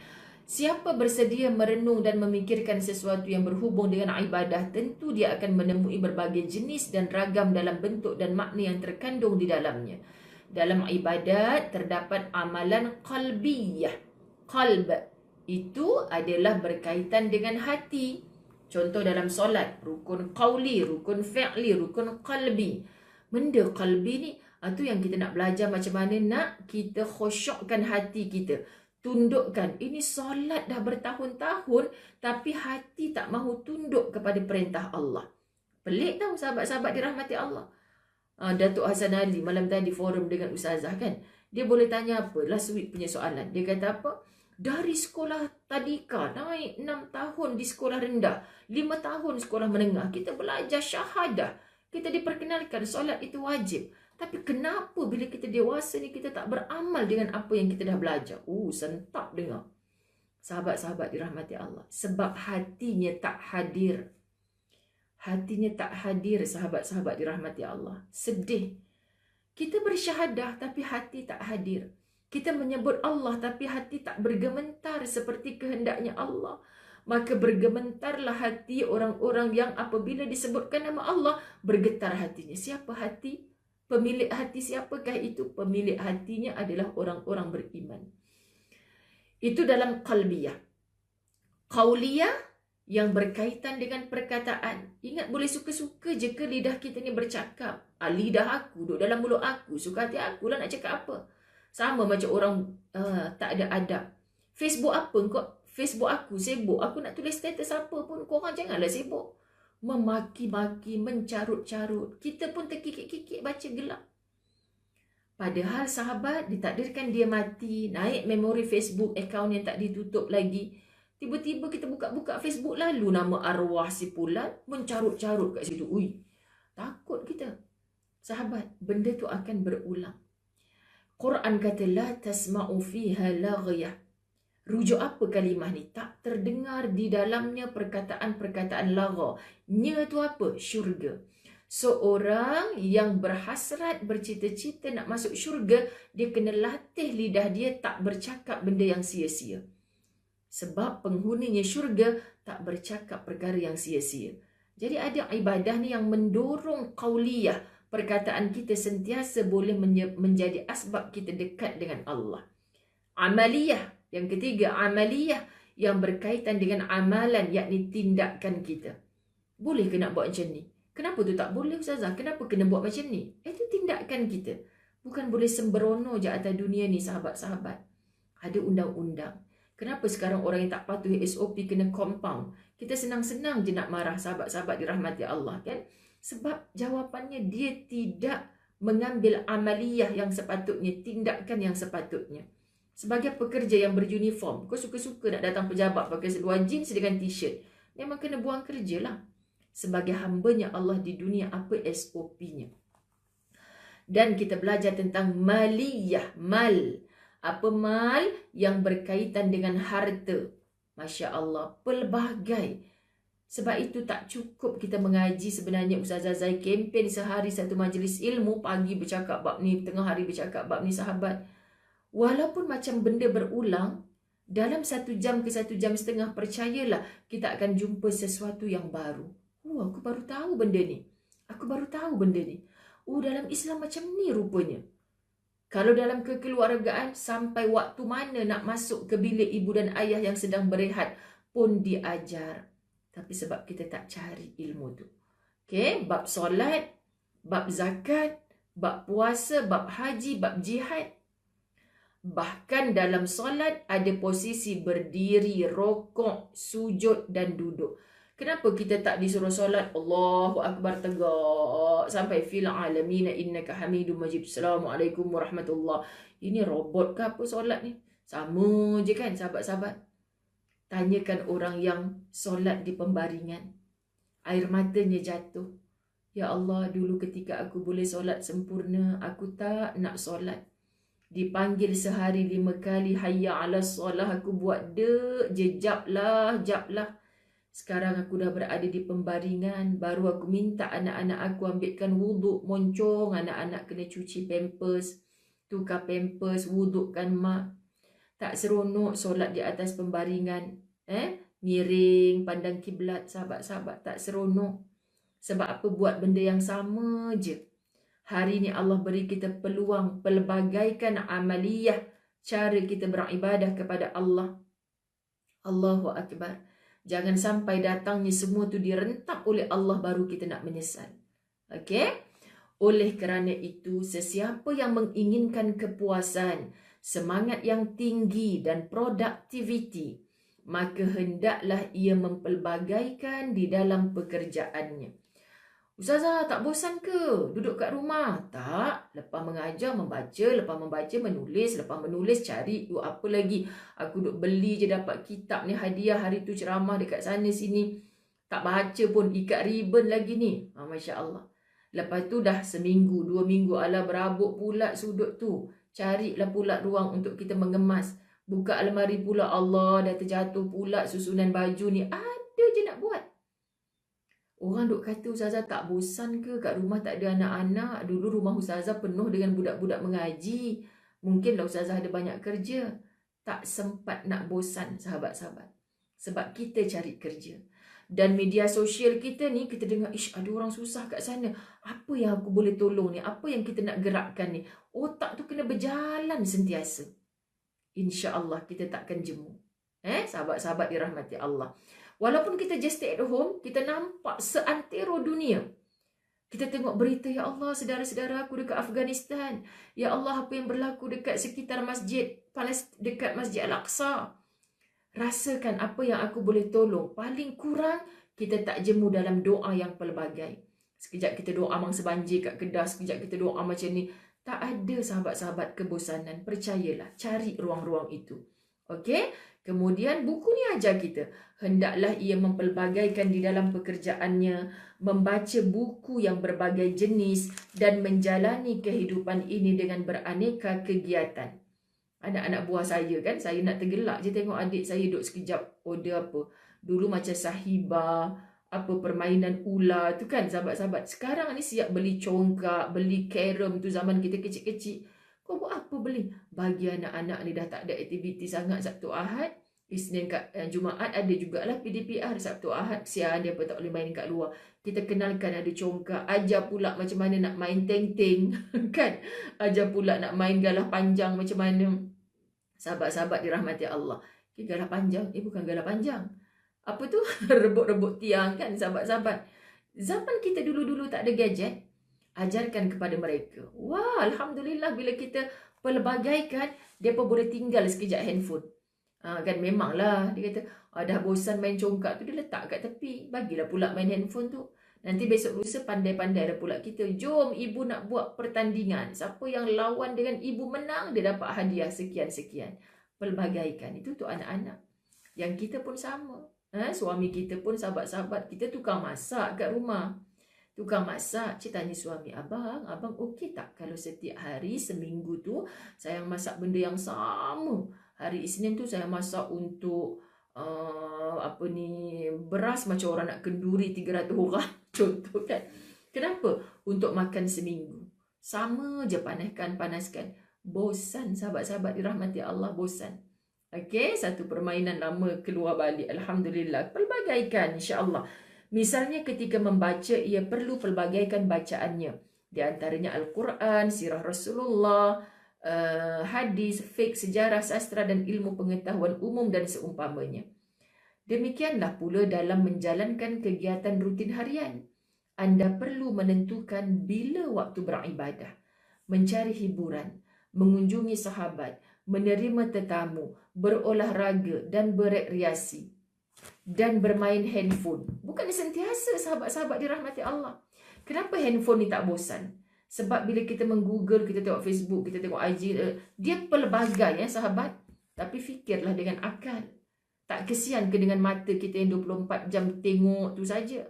Siapa bersedia merenung dan memikirkan sesuatu yang berhubung dengan ibadah, tentu dia akan menemui berbagai jenis dan ragam dalam bentuk dan makna yang terkandung di dalamnya. Dalam ibadat terdapat amalan qalbiyah. Qalb itu adalah berkaitan dengan hati. Contoh dalam solat, rukun qawli, rukun fi'li, rukun qalbi. Benda qalbi ni, itu yang kita nak belajar macam mana nak kita khusyukkan hati kita. Tundukkan. Ini solat dah bertahun-tahun, tapi hati tak mahu tunduk kepada perintah Allah. Pelik tau sahabat-sahabat dirahmati Allah. Datuk Hassan Ali malam tadi forum dengan Ustazah kan. Dia boleh tanya apa? Last week punya soalan. Dia kata apa? Dari sekolah tadika, naik 6 tahun di sekolah rendah, 5 tahun sekolah menengah, kita belajar syahadah. Kita diperkenalkan solat itu wajib. Tapi kenapa bila kita dewasa ni kita tak beramal dengan apa yang kita dah belajar? Sentap dengar. Sahabat-sahabat dirahmati Allah. Sebab hatinya tak hadir. Hatinya tak hadir, sahabat-sahabat dirahmati Allah. Sedih. Kita bersyahadah tapi hati tak hadir. Kita menyebut Allah tapi hati tak bergementar seperti kehendaknya Allah. Maka bergementarlah hati orang-orang yang apabila disebutkan nama Allah, bergetar hatinya. Siapa hati? Pemilik hati siapakah itu? Pemilik hatinya adalah orang-orang beriman. Itu dalam qalbiyah. Qauliyah yang berkaitan dengan perkataan. Ingat, boleh suka-suka je ke lidah kita ni bercakap. Lidah aku duduk dalam mulut aku, suka hati aku lah nak cakap apa. Sama macam orang tak ada adab. Facebook apa kau? Facebook aku sibuk. Aku nak tulis status apa pun, korang janganlah sibuk. Memaki-maki, mencarut-carut. Kita pun terkikik-kikik baca gelap. Padahal sahabat ditakdirkan dia mati, naik memori Facebook, akaun yang tak ditutup lagi. Tiba-tiba kita buka-buka Facebook, lalu nama arwah si Fulan mencarut-carut kat situ. Takut kita. Sahabat, benda tu akan berulang. Quran kata, la tasma'u fiha laghiyah. Rujuk apa kalimah ni? Tak terdengar di dalamnya perkataan-perkataan lagha. Nya tu apa? Syurga. Seorang yang berhasrat, bercita-cita nak masuk syurga, dia kena latih lidah dia tak bercakap benda yang sia-sia. Sebab penghuninya syurga tak bercakap perkara yang sia-sia. Jadi ada ibadah ni yang mendorong qauliyah. Perkataan kita sentiasa boleh menjadi asbab kita dekat dengan Allah. Amaliyah. Yang ketiga, amaliyah yang berkaitan dengan amalan, yakni tindakan kita. Boleh ke nak buat macam ni? Kenapa tu tak boleh, Ustazah? Kenapa kena buat macam ni? Itu tindakan kita. Bukan boleh sembrono je atas dunia ni, sahabat-sahabat. Ada undang-undang. Kenapa sekarang orang yang tak patuh SOP kena compound? Kita senang-senang je nak marah sahabat-sahabat dirahmati Allah, kan? Sebab jawapannya dia tidak mengambil amaliyah yang sepatutnya, tindakan yang sepatutnya. Sebagai pekerja yang beruniform, kau suka-suka nak datang pejabat pakai seluar jeans dengan t-shirt, memang kena buang kerja lah. Sebagai hambanya Allah di dunia, apa SOP-nya? Dan kita belajar tentang maliyah, mal. Apa mal? Yang berkaitan dengan harta. Masya Allah, pelbagai. Sebab itu tak cukup kita mengaji. Sebenarnya Ustazah Zai kempen sehari satu majlis ilmu, pagi bercakap bab ni, tengah hari bercakap bab ni, sahabat. Walaupun macam benda berulang, dalam 1 jam ke 1 jam setengah, percayalah kita akan jumpa sesuatu yang baru. Aku baru tahu benda ni. Aku baru tahu benda ni. Dalam Islam macam ni rupanya. Kalau dalam kekeluargaan, sampai waktu mana nak masuk ke bilik ibu dan ayah yang sedang berehat pun diajar. Tapi sebab kita tak cari ilmu tu. Okay, bab solat, bab zakat, bab puasa, bab haji, bab jihad. Bahkan dalam solat ada posisi berdiri, rokok, sujud dan duduk. Kenapa kita tak disuruh solat Allahu Akbar tegak sampai fil alamin innaka hamidum majid, Assalamualaikum warahmatullahi. Ini robot ke apa solat ni? Sama je kan sahabat-sahabat. Tanyakan orang yang solat di pembaringan, air matanya jatuh. Ya Allah, dulu ketika aku boleh solat sempurna, aku tak nak solat. Dipanggil sehari 5 kali hayya ala solah, aku buat je, jap lah. Sekarang aku dah berada di pembaringan, baru aku minta anak-anak aku ambilkan wuduk, moncong anak-anak kena cuci pampers, tukar pampers, wudukkan mak. Tak seronok solat di atas pembaringan. Miring, pandang kiblat, sahabat-sahabat, tak seronok. Sebab apa buat benda yang sama je. Hari ni Allah beri kita peluang pelbagaikan amaliyah cara kita beribadah kepada Allah. Allahu Akbar. Jangan sampai datangnya semua tu direntap oleh Allah baru kita nak menyesal. Okey? Oleh kerana itu, sesiapa yang menginginkan kepuasan, semangat yang tinggi dan produktiviti, maka hendaklah ia mempelbagaikan di dalam pekerjaannya. Ustazah, tak bosan ke duduk kat rumah? Tak. Lepas mengajar, membaca. Lepas membaca, menulis. Lepas menulis, cari apa lagi. Aku duduk beli je dapat kitab ni hadiah hari tu ceramah dekat sana sini. Tak baca pun, ikat ribbon lagi ni. Masya Allah. Lepas tu dah seminggu, 2 minggu. Alah berabuk pula sudut tu. Carilah pula ruang untuk kita mengemas. Buka almari pula. Allah, dah terjatuh pula susunan baju ni. Ada je nak buat. Orang duk kata Ustazah tak bosan ke kat rumah tak ada anak-anak. Dulu rumah Ustazah penuh dengan budak-budak mengaji. Mungkinlah Ustazah ada banyak kerja. Tak sempat nak bosan sahabat-sahabat. Sebab kita cari kerja. Dan media sosial kita ni kita dengar, ish ada orang susah kat sana. Apa yang aku boleh tolong ni? Apa yang kita nak gerakkan ni? Otak tu kena berjalan sentiasa. InsyaAllah kita takkan jemu. Sahabat-sahabat dirahmati Allah. Walaupun kita just stay at home, kita nampak seantero dunia. Kita tengok berita, ya Allah, saudara-saudara aku dekat Afghanistan. Ya Allah, apa yang berlaku dekat sekitar masjid, dekat Masjid Al-Aqsa. Rasakan apa yang aku boleh tolong. Paling kurang, kita tak jemu dalam doa yang pelbagai. Sekejap kita doa mangsa banjir kat Kedah, sekejap kita doa macam ni. Tak ada sahabat-sahabat kebosanan. Percayalah, cari ruang-ruang itu. Okey? Kemudian buku ni ajar kita, hendaklah ia mempelbagaikan di dalam pekerjaannya, membaca buku yang berbagai jenis dan menjalani kehidupan ini dengan beraneka kegiatan. Anak-anak buah saya kan, saya nak tergelak je tengok adik saya duduk sekejap order apa. Dulu macam sahibah, apa permainan ular tu kan sahabat-sahabat. Sekarang ni siap beli congkak, beli carom tu zaman kita kecil-kecil. Kau buat apa beli? Bagi anak-anak ni dah tak ada aktiviti sangat Sabtu Ahad. Isnin Jumaat ada jugalah PDPR Sabtu Ahad. Sian dia apa tak boleh main kat luar. Kita kenalkan ada congkak. Ajar pula macam mana nak main teng-teng. Kan? Ajar pula nak main galah panjang macam mana. Sahabat-sahabat dirahmati Allah. Galah panjang? Bukan galah panjang. Apa tu? Rebut-rebut tiang kan sahabat-sahabat. Zaman kita dulu-dulu tak ada gadget. Ajarkan kepada mereka. Wah, Alhamdulillah bila kita pelbagaikan, mereka boleh tinggal sekejap handphone. Kan memanglah, dia kata, dah bosan main congkak tu, dia letak kat tepi. Bagilah pula main handphone tu. Nanti besok lusa pandai-pandai dah pula kita. Jom ibu nak buat pertandingan. Siapa yang lawan dengan ibu menang, dia dapat hadiah sekian-sekian. Pelbagaikan. Itu untuk anak-anak. Yang kita pun sama. Suami kita pun, sahabat-sahabat, kita tukang masak kat rumah. Tukang masak, cik tanya suami, abang okey tak kalau setiap hari seminggu tu saya masak benda yang sama. Hari Isnin tu saya masak untuk beras macam orang nak kenduri 300 orang contoh kan. Kenapa? Untuk makan seminggu. Sama je panaskan. Bosan sahabat-sahabat dirahmati Allah, bosan. Okey, satu permainan lama keluar balik. Alhamdulillah. Pelbagaikan insya-Allah. Misalnya ketika membaca, ia perlu pelbagaikan bacaannya. Di antaranya Al-Quran, sirah Rasulullah, hadis, fiqh, sejarah, sastra dan ilmu pengetahuan umum dan seumpamanya. Demikianlah pula dalam menjalankan kegiatan rutin harian. Anda perlu menentukan bila waktu beribadah, mencari hiburan, mengunjungi sahabat, menerima tetamu, berolahraga dan berekreasi. Dan bermain handphone. Bukan sentiasa sahabat-sahabat dirahmati Allah. Kenapa handphone ni tak bosan? Sebab bila kita menggoogle, kita tengok Facebook, kita tengok IG, dia pelbagai sahabat. Tapi fikirlah dengan akal. Tak kesian ke dengan mata kita yang 24 jam tengok tu saja?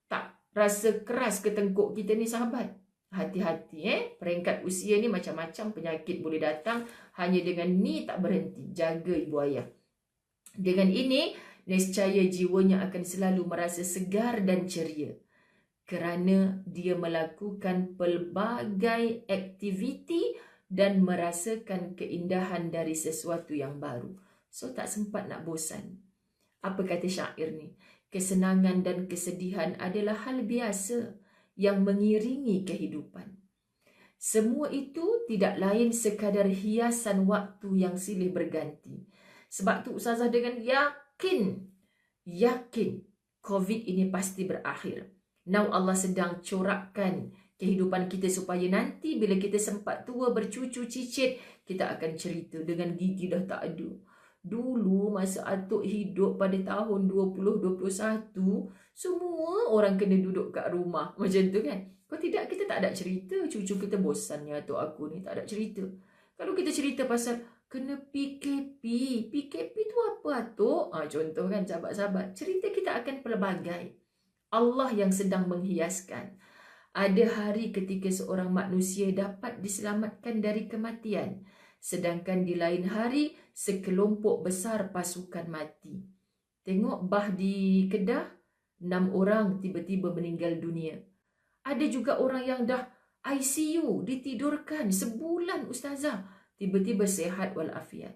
Tak rasa keras ke tengkuk kita ni sahabat? Hati-hati peringkat usia ni macam-macam penyakit boleh datang. Hanya dengan ni tak berhenti. Jaga ibu ayah. Dengan ini Nescaya jiwanya akan selalu merasa segar dan ceria kerana dia melakukan pelbagai aktiviti dan merasakan keindahan dari sesuatu yang baru. So, tak sempat nak bosan. Apa kata syair ni? Kesenangan dan kesedihan adalah hal biasa yang mengiringi kehidupan. Semua itu tidak lain sekadar hiasan waktu yang silih berganti. Sebab tu Ustazah dengan yakin COVID ini pasti berakhir. Now Allah sedang corakkan kehidupan kita supaya nanti bila kita sempat tua bercucu cicit, kita akan cerita dengan gigi dah tak ada. Dulu masa atuk hidup pada tahun 2021, semua orang kena duduk kat rumah. Macam tu kan? Kalau tidak, kita tak ada cerita. Cucu kita bosannya atuk aku ni, tak ada cerita. Kalau kita cerita pasal kena PKP. PKP tu apa atuk? Contoh kan sahabat-sahabat. Cerita kita akan pelbagai. Allah yang sedang menghiaskan. Ada hari ketika seorang manusia dapat diselamatkan dari kematian. Sedangkan di lain hari, sekelompok besar pasukan mati. Tengok bah di Kedah, 6 orang tiba-tiba meninggal dunia. Ada juga orang yang dah ICU, ditidurkan sebulan Ustazah. Tiba-tiba sehat walafiat.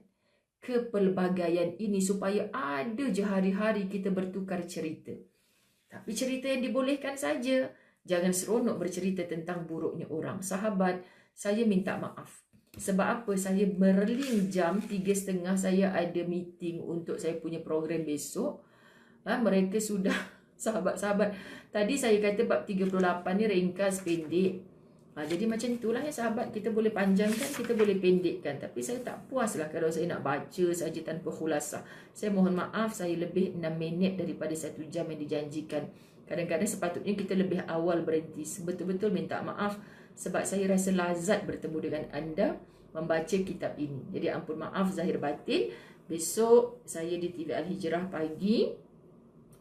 Kepelbagaian ini supaya ada je hari-hari kita bertukar cerita. Tapi cerita yang dibolehkan saja. Jangan seronok bercerita tentang buruknya orang. Sahabat, saya minta maaf. Sebab apa? Saya merling jam 3.30 saya ada meeting untuk saya punya program besok. Mereka sudah, sahabat-sahabat, tadi saya kata bab 38 ni ringkas, pendek. Jadi macam itulah ya sahabat, kita boleh panjangkan, kita boleh pendekkan. Tapi saya tak puas lah kalau saya nak baca saja tanpa khulasah. Saya mohon maaf, saya lebih 6 minit daripada 1 jam yang dijanjikan. Kadang-kadang sepatutnya kita lebih awal berhenti. Betul-betul minta maaf sebab saya rasa lazat bertemu dengan anda membaca kitab ini. Jadi ampun maaf zahir batin. Besok saya di TV Al-Hijrah pagi.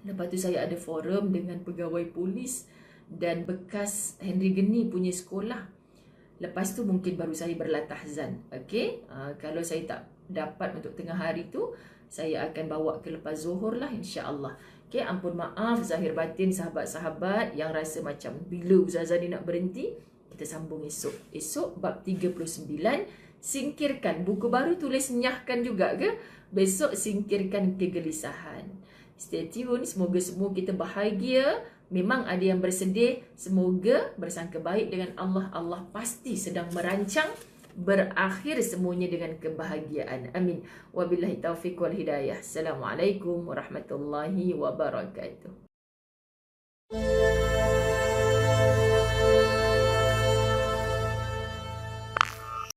Lepas tu saya ada forum dengan pegawai polis dan bekas Henry Geni punya sekolah. Lepas tu mungkin baru saya berlatahzan. Okey, kalau saya tak dapat untuk tengah hari tu, saya akan bawa ke lepas zuhur lah insya-Allah. Okey, ampun maaf zahir batin sahabat-sahabat yang rasa macam bila Ustazah ni nak berhenti. Kita sambung esok. Esok bab 39, singkirkan. Buku baru tulis nyahkan juga ke? Besok singkirkan kegelisahan. Stay tune, semoga semua kita bahagia. Memang ada yang bersedih, semoga bersangka baik dengan Allah. Allah pasti sedang merancang berakhir semuanya dengan kebahagiaan. Amin. Wabillahi taufiq wal hidayah. Assalamualaikum warahmatullahi wabarakatuh.